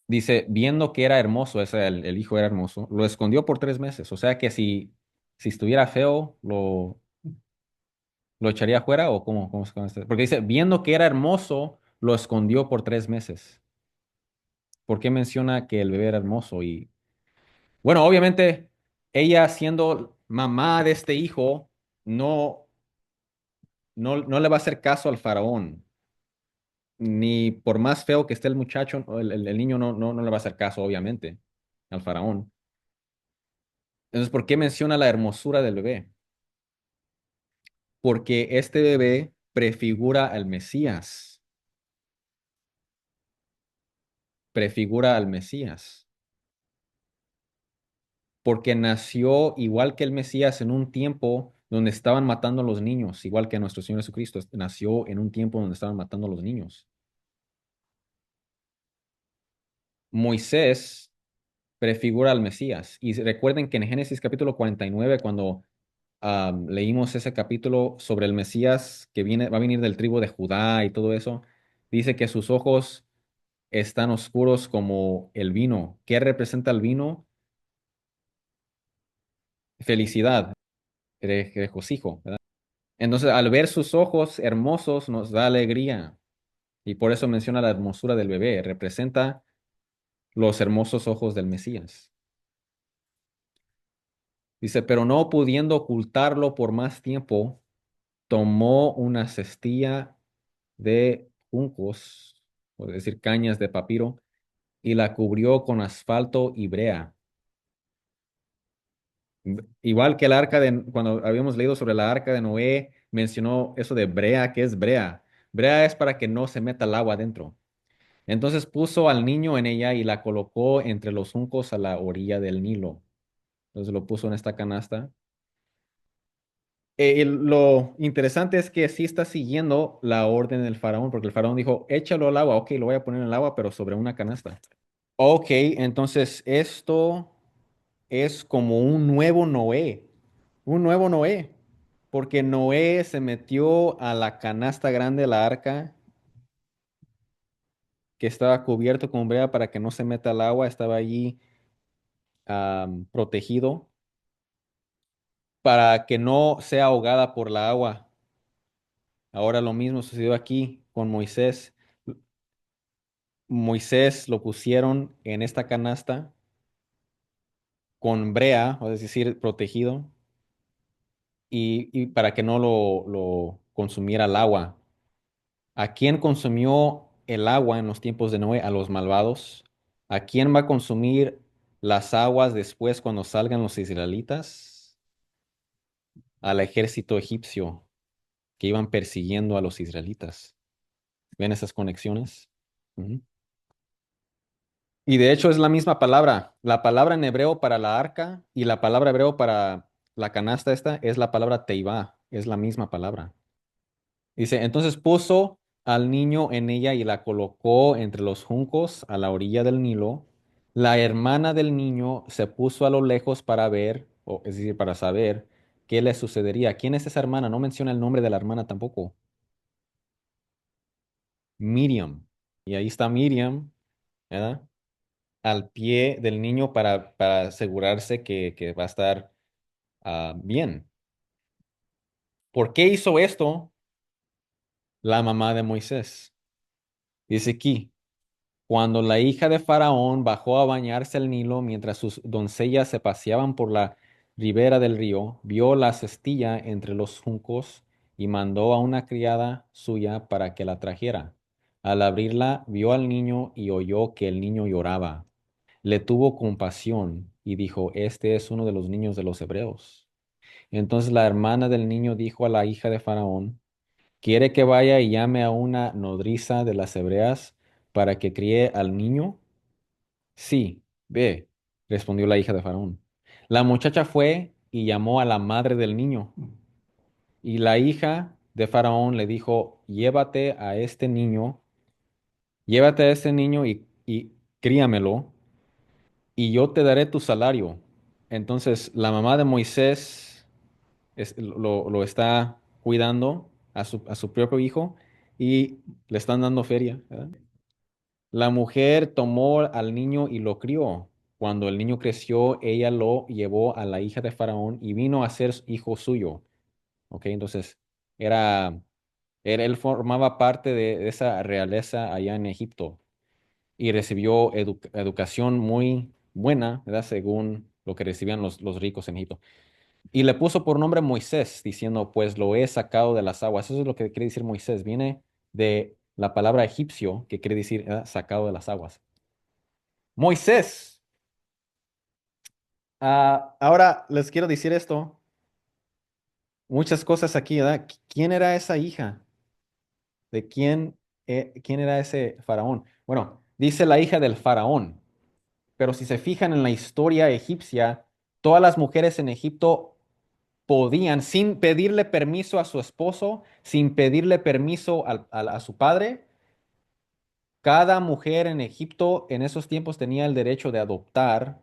Dice, viendo que era hermoso, ese el hijo era hermoso, lo escondió por 3 meses. O sea que si estuviera feo, lo echaría afuera o cómo está? Porque dice, viendo que era hermoso, lo escondió por 3 meses. ¿Por qué menciona que el bebé era hermoso? Y bueno, obviamente, ella siendo mamá de este hijo, no, no le va a hacer caso al faraón. Ni por más feo que esté el muchacho, el niño no le va a hacer caso, obviamente, al faraón. Entonces, ¿por qué menciona la hermosura del bebé? Porque este bebé prefigura al Mesías, prefigura al Mesías, porque nació igual que el Mesías en un tiempo donde estaban matando a los niños, igual que nuestro Señor Jesucristo nació en un tiempo donde estaban matando a los niños. Moisés prefigura al Mesías. Y recuerden que en Génesis capítulo 49, cuando leímos ese capítulo sobre el Mesías que va a venir del tribu de Judá y todo eso, dice que sus ojos están oscuros como el vino. ¿Qué representa el vino? Felicidad, regocijo, ¿verdad? Entonces, al ver sus ojos hermosos, nos da alegría. Y por eso menciona la hermosura del bebé. Representa los hermosos ojos del Mesías. Dice, pero no pudiendo ocultarlo por más tiempo, tomó una cestilla de juncos, o decir, cañas de papiro, y la cubrió con asfalto y brea. Igual que el arca cuando habíamos leído sobre la arca de Noé, mencionó eso de brea. ¿Qué es brea? Brea es para que no se meta el agua adentro. Entonces puso al niño en ella y la colocó entre los juncos a la orilla del Nilo. Entonces lo puso en esta canasta. Lo interesante es que sí está siguiendo la orden del faraón, porque el faraón dijo, échalo al agua. Ok, lo voy a poner en el agua, pero sobre una canasta. Ok, entonces esto es como un nuevo Noé, porque Noé se metió a la canasta grande de la arca que estaba cubierto con brea para que no se meta el agua, estaba allí protegido para que no sea ahogada por la agua. Ahora lo mismo sucedió aquí con Moisés. Moisés lo pusieron en esta canasta con brea, o es decir, protegido, y para que no lo consumiera el agua. ¿A quién consumió el agua en los tiempos de Noé? A los malvados. ¿A quién va a consumir las aguas después cuando salgan los israelitas? Al ejército egipcio que iban persiguiendo a los israelitas. ¿Ven esas conexiones? Ujú. Y de hecho es la misma palabra. La palabra en hebreo para la arca y la palabra hebreo para la canasta esta es la palabra teibá. Es la misma palabra. Dice, entonces puso al niño en ella y la colocó entre los juncos a la orilla del Nilo. La hermana del niño se puso a lo lejos para ver, o es decir, para saber qué le sucedería. ¿Quién es esa hermana? No menciona el nombre de la hermana tampoco. Miriam. Y ahí está Miriam, ¿verdad? Al pie del niño para asegurarse que va a estar bien. ¿Por qué hizo esto la mamá de Moisés? Dice aquí. Cuando la hija de Faraón bajó a bañarse al Nilo mientras sus doncellas se paseaban por la ribera del río, vio la cestilla entre los juncos y mandó a una criada suya para que la trajera. Al abrirla, vio al niño y oyó que el niño lloraba. Le tuvo compasión y dijo, este es uno de los niños de los hebreos. Entonces la hermana del niño dijo a la hija de Faraón, ¿quiere que vaya y llame a una nodriza de las hebreas para que críe al niño? Sí, ve, respondió la hija de Faraón. La muchacha fue y llamó a la madre del niño. Y la hija de Faraón le dijo, llévate a este niño y críamelo, y yo te daré tu salario. Entonces la mamá de Moisés lo está cuidando a su propio hijo y le están dando feria, ¿verdad? La mujer tomó al niño y lo crió. Cuando el niño creció, ella lo llevó a la hija de Faraón y vino a ser hijo suyo. ¿Ok? Entonces, era, él formaba parte de esa realeza allá en Egipto y recibió educación muy buena, ¿verdad? Según lo que recibían los ricos en Egipto. Y le puso por nombre Moisés, diciendo, pues lo he sacado de las aguas. Eso es lo que quiere decir Moisés. Viene de la palabra egipcio, que quiere decir sacado de las aguas. Moisés. Ahora les quiero decir esto. Muchas cosas aquí, ¿verdad? ¿Quién era esa hija? ¿De quién era ese faraón? Bueno, dice la hija del faraón. Pero si se fijan en la historia egipcia, todas las mujeres en Egipto podían, sin pedirle permiso a su esposo, sin pedirle permiso a su padre, cada mujer en Egipto en esos tiempos tenía el derecho de adoptar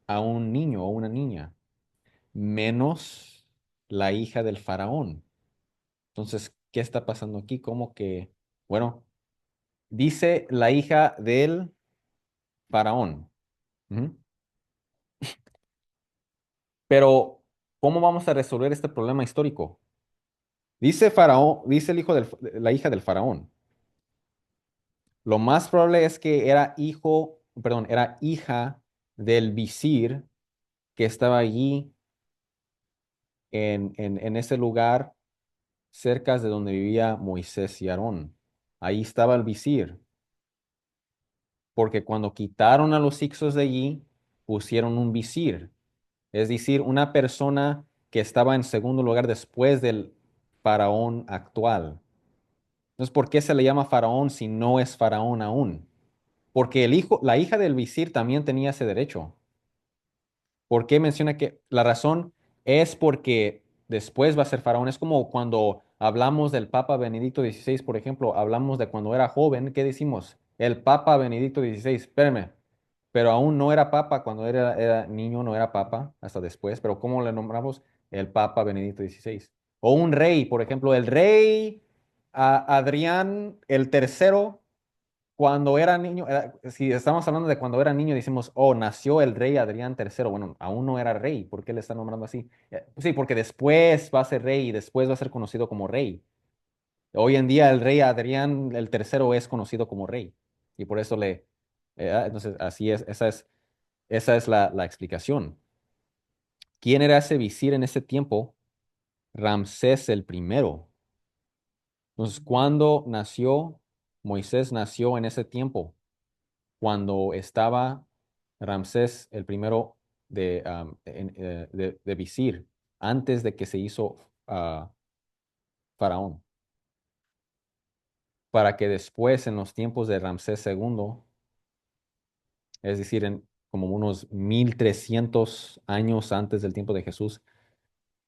a un niño o una niña, menos la hija del faraón. Entonces, ¿qué está pasando aquí? Como que, bueno, dice la hija del faraón. Ujú. Pero, ¿cómo vamos a resolver este problema histórico? Dice Faraón, dice el hijo la hija del faraón. Lo más probable es que era era hija del visir que estaba allí en ese lugar cerca de donde vivía Moisés y Aarón. Ahí estaba el visir, porque cuando quitaron a los hijos de allí, pusieron un visir, es decir, una persona que estaba en segundo lugar después del faraón actual. Entonces, ¿por qué se le llama faraón si no es faraón aún? Porque la hija del visir también tenía ese derecho. ¿Por qué menciona que la razón es porque después va a ser faraón? Es como cuando hablamos del Papa Benedicto XVI, por ejemplo, hablamos de cuando era joven, ¿qué decimos? El Papa Benedicto XVI, espérame, pero aún no era papa cuando era niño, no era papa hasta después, pero ¿cómo le nombramos? El Papa Benedicto XVI. O un rey, por ejemplo, el rey Adrián el tercero cuando era niño, si estamos hablando de cuando era niño, decimos, oh, nació el rey Adrián III. Bueno, aún no era rey. ¿Por qué le están nombrando así? Sí, porque después va a ser rey y después va a ser conocido como rey. Hoy en día el rey Adrián el tercero es conocido como rey. Y por eso entonces, así es, esa es la explicación. ¿Quién era ese visir en ese tiempo? Ramsés el primero. Entonces, ¿cuándo nació? Moisés nació en ese tiempo cuando estaba Ramsés el primero de visir, antes de que se hizo faraón, para que después, en los tiempos de Ramsés segundo, es decir, en como unos 1300 años antes del tiempo de Jesús,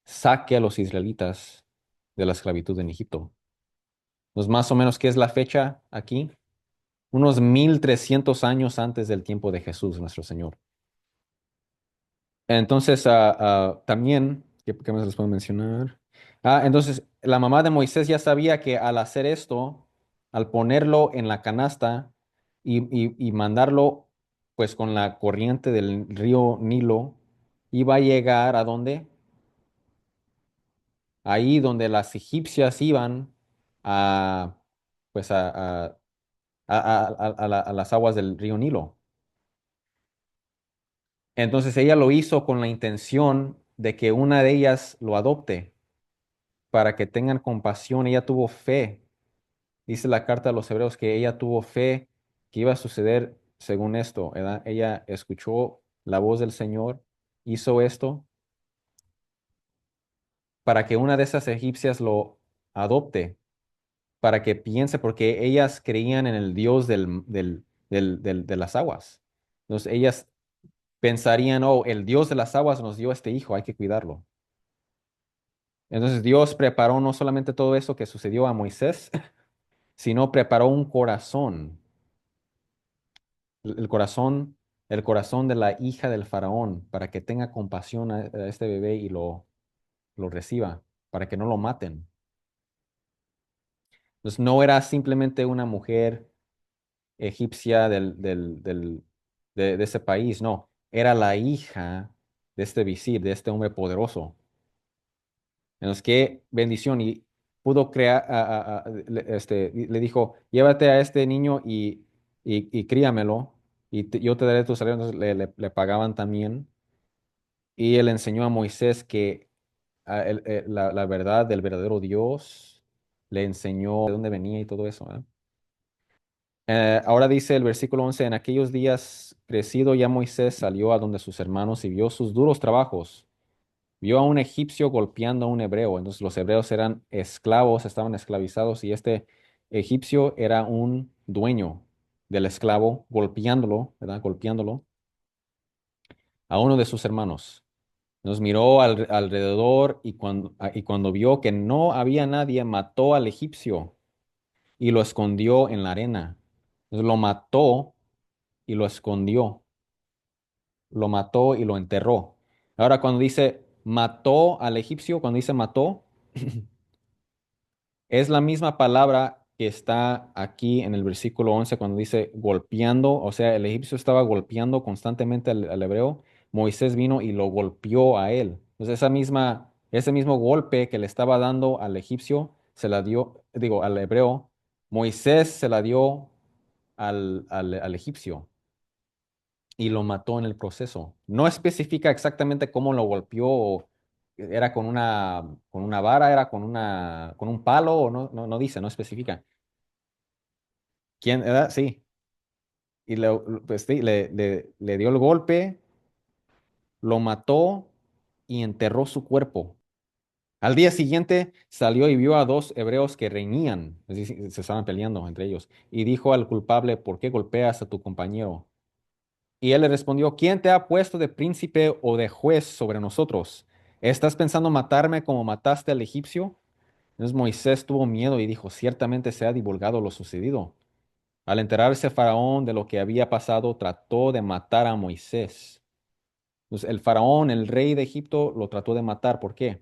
saque a los israelitas de la esclavitud en Egipto. Pues más o menos, ¿qué es la fecha aquí? Unos 1300 años antes del tiempo de Jesús, nuestro Señor. Entonces, también, ¿qué más les puedo mencionar? Entonces, la mamá de Moisés ya sabía que al hacer esto, al ponerlo en la canasta y mandarlo, pues con la corriente del río Nilo, iba a llegar a dónde? Ahí donde las egipcias iban a, pues a las aguas del río Nilo. Entonces, ella lo hizo con la intención de que una de ellas lo adopte para que tengan compasión. Ella tuvo fe. Dice la carta a los hebreos que ella tuvo fe que iba a suceder según esto, ¿verdad? Ella escuchó la voz del Señor, hizo esto para que una de esas egipcias lo adopte, para que piense, porque ellas creían en el Dios de las aguas. Entonces ellas pensarían, oh, el Dios de las aguas nos dio este hijo, hay que cuidarlo. Entonces Dios preparó no solamente todo eso que sucedió a Moisés, sino preparó un corazón, el corazón, el corazón de la hija del faraón, para que tenga compasión a este bebé y lo reciba, para que no lo maten. Entonces no era simplemente una mujer egipcia de ese país, no, era la hija de este visir, de este hombre poderoso. Entonces, qué bendición. Y pudo crear, le dijo, llévate a este niño y críamelo, y yo te daré tu salario. Entonces, le pagaban también. Y él enseñó a Moisés que la verdad del verdadero Dios, le enseñó de dónde venía y todo eso, ¿verdad? Ahora dice el versículo 11: en aquellos días crecido ya Moisés salió a donde sus hermanos y vio sus duros trabajos. Vio a un egipcio golpeando a un hebreo. Entonces los hebreos eran esclavos, estaban esclavizados, y este egipcio era un dueño del esclavo, golpeándolo, ¿verdad? Golpeándolo a uno de sus hermanos. Nos miró alrededor, y cuando vio que no había nadie, mató al egipcio y lo escondió en la arena. Entonces lo mató y lo escondió, lo mató y lo enterró. Ahora, cuando dice mató al egipcio, cuando dice mató, es la misma palabra que está aquí en el versículo 11 cuando dice golpeando, o sea, el egipcio estaba golpeando constantemente al hebreo. Moisés vino y lo golpeó a él. Entonces, ese mismo golpe que le estaba dando al egipcio, se la dio, digo, al hebreo, Moisés se la dio al egipcio y lo mató en el proceso. No especifica exactamente cómo lo golpeó, o era con una vara, era con un palo, o no dice, no especifica. ¿Quién era? Sí. Y pues, sí, le dio el golpe, lo mató y enterró su cuerpo. Al día siguiente salió y vio a dos hebreos que reñían, es decir, se estaban peleando entre ellos, y dijo al culpable: ¿por qué golpeas a tu compañero? Y él le respondió: ¿quién te ha puesto de príncipe o de juez sobre nosotros? ¿Estás pensando matarme como mataste al egipcio? Entonces Moisés tuvo miedo y dijo: ciertamente se ha divulgado lo sucedido. Al enterarse Faraón de lo que había pasado, trató de matar a Moisés. Entonces el Faraón, el rey de Egipto, lo trató de matar. ¿Por qué?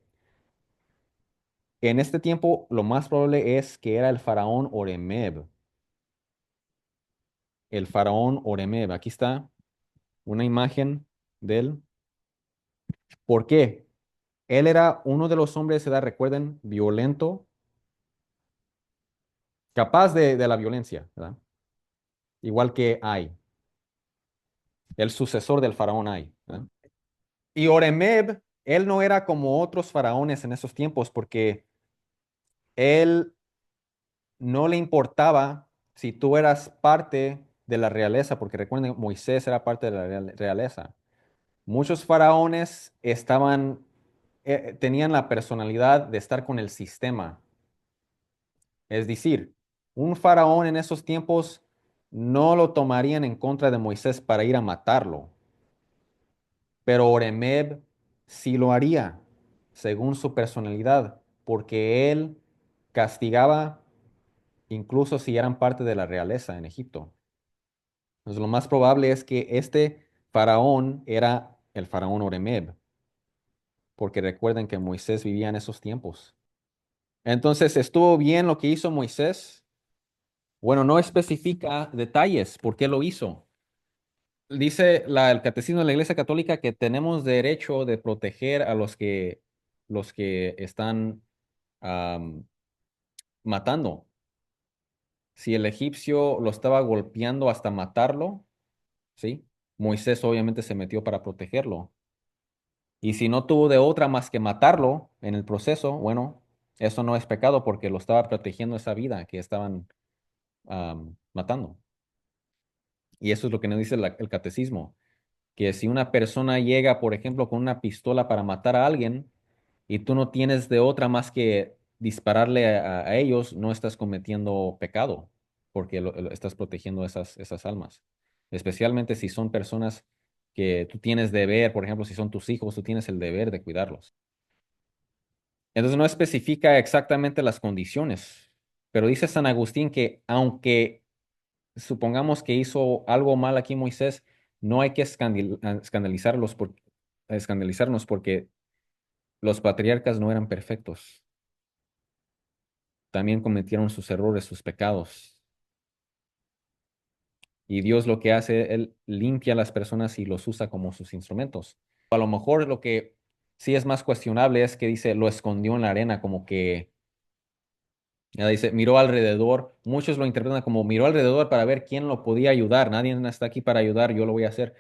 En este tiempo lo más probable es que era el Faraón Oremeb. El Faraón Oremeb. Aquí está una imagen de él. ¿Por qué? Él era uno de los hombres, se da, recuerden, violento, capaz de la violencia, ¿verdad? Igual que Ai, el sucesor del faraón Ai, ¿verdad? Y Oremeb, él no era como otros faraones en esos tiempos, porque él no le importaba si tú eras parte de la realeza, porque recuerden, Moisés era parte de la realeza. Muchos faraones tenían la personalidad de estar con el sistema. Es decir, un faraón en esos tiempos no lo tomarían en contra de Moisés para ir a matarlo, pero Oremeb sí lo haría, según su personalidad, porque él castigaba incluso si eran parte de la realeza en Egipto. Entonces, lo más probable es que este faraón era el faraón Oremeb, porque recuerden que Moisés vivía en esos tiempos. Entonces, ¿estuvo bien lo que hizo Moisés? Bueno, no especifica detalles por qué lo hizo. Dice el Catecismo de la Iglesia Católica que tenemos derecho de proteger a los que están am, matando. Si el egipcio lo estaba golpeando hasta matarlo, ¿sí? Moisés obviamente se metió para protegerlo. Y si no tuvo de otra más que matarlo en el proceso, bueno, eso no es pecado porque lo estaba protegiendo esa vida que estaban matando. Y eso es lo que nos dice el Catecismo, que si una persona llega, por ejemplo, con una pistola para matar a alguien y tú no tienes de otra más que dispararle a ellos, no estás cometiendo pecado porque estás protegiendo esas almas. Especialmente si son personas que tú tienes deber, por ejemplo, si son tus hijos, tú tienes el deber de cuidarlos. Entonces no especifica exactamente las condiciones, pero dice San Agustín que aunque supongamos que hizo algo mal aquí Moisés, no hay que escandalizarnos porque los patriarcas no eran perfectos. También cometieron sus errores, sus pecados. Y Dios lo que hace, Él limpia a las personas y los usa como sus instrumentos. A lo mejor lo que sí es más cuestionable es que dice, lo escondió en la arena, como que, ya dice, miró alrededor. Muchos lo interpretan como miró alrededor para ver quién lo podía ayudar. Nadie está aquí para ayudar, yo lo voy a hacer.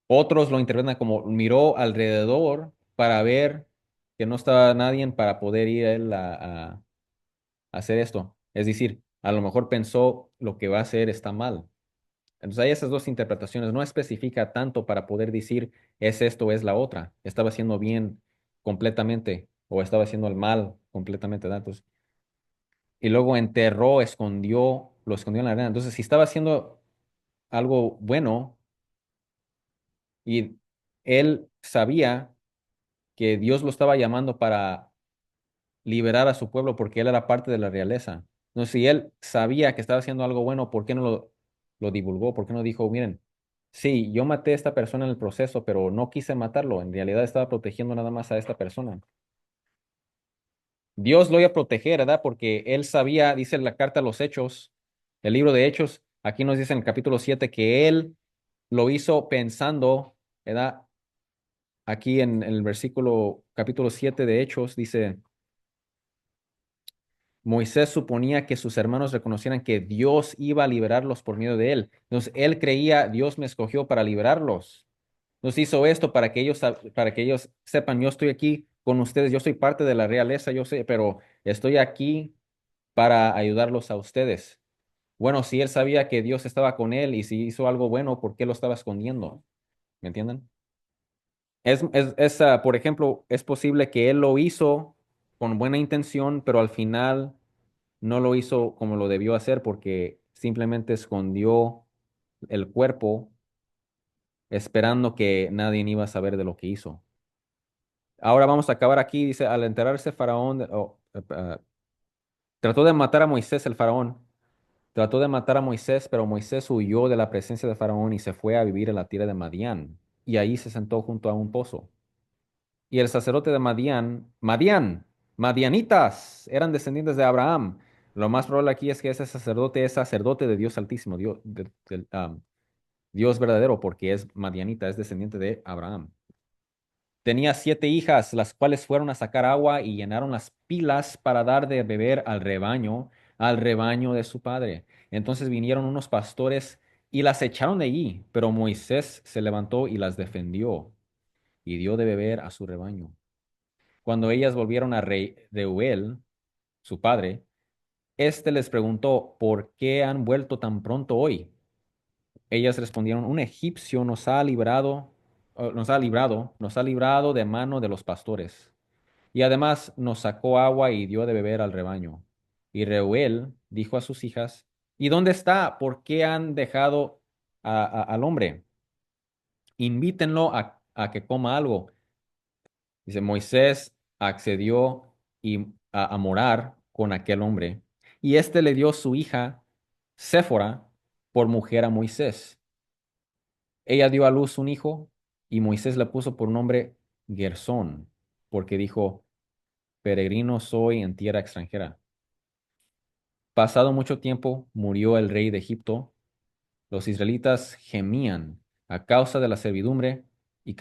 Otros lo interpretan como miró alrededor para ver que no estaba nadie para poder ir a él a hacer esto. Es decir, a lo mejor pensó lo que va a hacer está mal. Entonces hay esas dos interpretaciones. No especifica tanto para poder decir es esto o es la otra. Estaba haciendo bien completamente o estaba haciendo el mal completamente, ¿verdad? Entonces, y luego enterró, escondió, lo escondió en la arena. Entonces, si estaba haciendo algo bueno y él sabía que Dios lo estaba llamando para liberar a su pueblo porque él era parte de la realeza. Entonces, si él sabía que estaba haciendo algo bueno, ¿por qué no lo divulgó? ¿Por qué no dijo, miren, sí, yo maté a esta persona en el proceso, pero no quise matarlo, en realidad estaba protegiendo nada más a esta persona? Dios lo iba a proteger, ¿verdad? Porque él sabía, dice en la carta a los Hechos, el libro de Hechos, aquí nos dice en el capítulo 7 que él lo hizo pensando, ¿verdad? Aquí en el versículo capítulo 7 de Hechos dice, Moisés suponía que sus hermanos reconocieran que Dios iba a liberarlos por medio de él. Entonces él creía, Dios me escogió para liberarlos. Nos hizo esto para que ellos sepan, yo estoy aquí con ustedes, yo soy parte de la realeza, yo sé, pero estoy aquí para ayudarlos a ustedes. Bueno, si él sabía que Dios estaba con él y si hizo algo bueno, ¿por qué lo estaba escondiendo? ¿Me entienden? Por ejemplo, es posible que él lo hizo con buena intención, pero al final no lo hizo como lo debió hacer porque simplemente escondió el cuerpo esperando que nadie iba a saber de lo que hizo. Ahora vamos a acabar aquí, dice, al enterarse Faraón, trató de matar a Moisés el Faraón, trató de matar a Moisés, pero Moisés huyó de la presencia de Faraón y se fue a vivir en la tierra de Madián, y ahí se sentó junto a un pozo. Y el sacerdote de Madianitas, eran descendientes de Abraham. Lo más probable aquí es que ese sacerdote es sacerdote de Dios Altísimo, Dios verdadero, porque es Madianita, es descendiente de Abraham. Tenía 7 hijas, las cuales fueron a sacar agua y llenaron las pilas para dar de beber al rebaño de su padre. Entonces vinieron unos pastores y las echaron de allí, pero Moisés se levantó y las defendió y dio de beber a su rebaño. Cuando ellas volvieron a rey Reuel, su padre, éste les preguntó, ¿por qué han vuelto tan pronto hoy? Ellas respondieron, un egipcio nos ha librado de mano de los pastores. Y además nos sacó agua y dio de beber al rebaño. Y Reuel dijo a sus hijas, ¿y dónde está? ¿Por qué han dejado al hombre? Invítenlo a que coma algo. Dice, Moisés accedió a morar con aquel hombre. Y éste le dio su hija, Séfora, por mujer a Moisés. Ella dio a luz un hijo y Moisés le puso por nombre Gersón, porque dijo, peregrino soy en tierra extranjera. Pasado mucho tiempo, murió el rey de Egipto. Los israelitas gemían a causa de la servidumbre y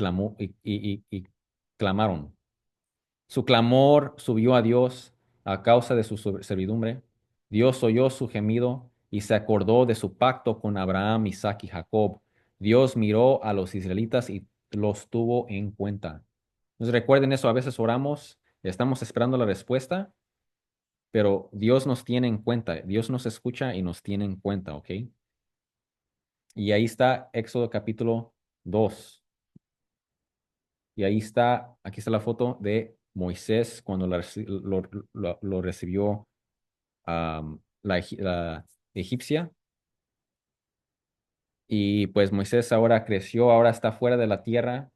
clamaron. Su clamor subió a Dios a causa de su servidumbre. Dios oyó su gemido y se acordó de su pacto con Abraham, Isaac y Jacob. Dios miró a los israelitas y los tuvo en cuenta. Entonces recuerden eso, a veces oramos, estamos esperando la respuesta, pero Dios nos tiene en cuenta, Dios nos escucha y nos tiene en cuenta, ¿ok? Y ahí está Éxodo capítulo 2. Y ahí está, aquí está la foto de Moisés cuando lo recibió la egipcia. Y pues Moisés ahora creció, ahora está fuera de la tierra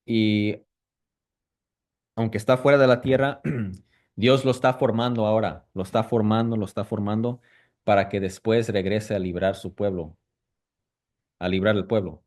Y aunque está fuera de la tierra, Dios lo está formando ahora, lo está formando para que después regrese a librar su pueblo, a librar el pueblo.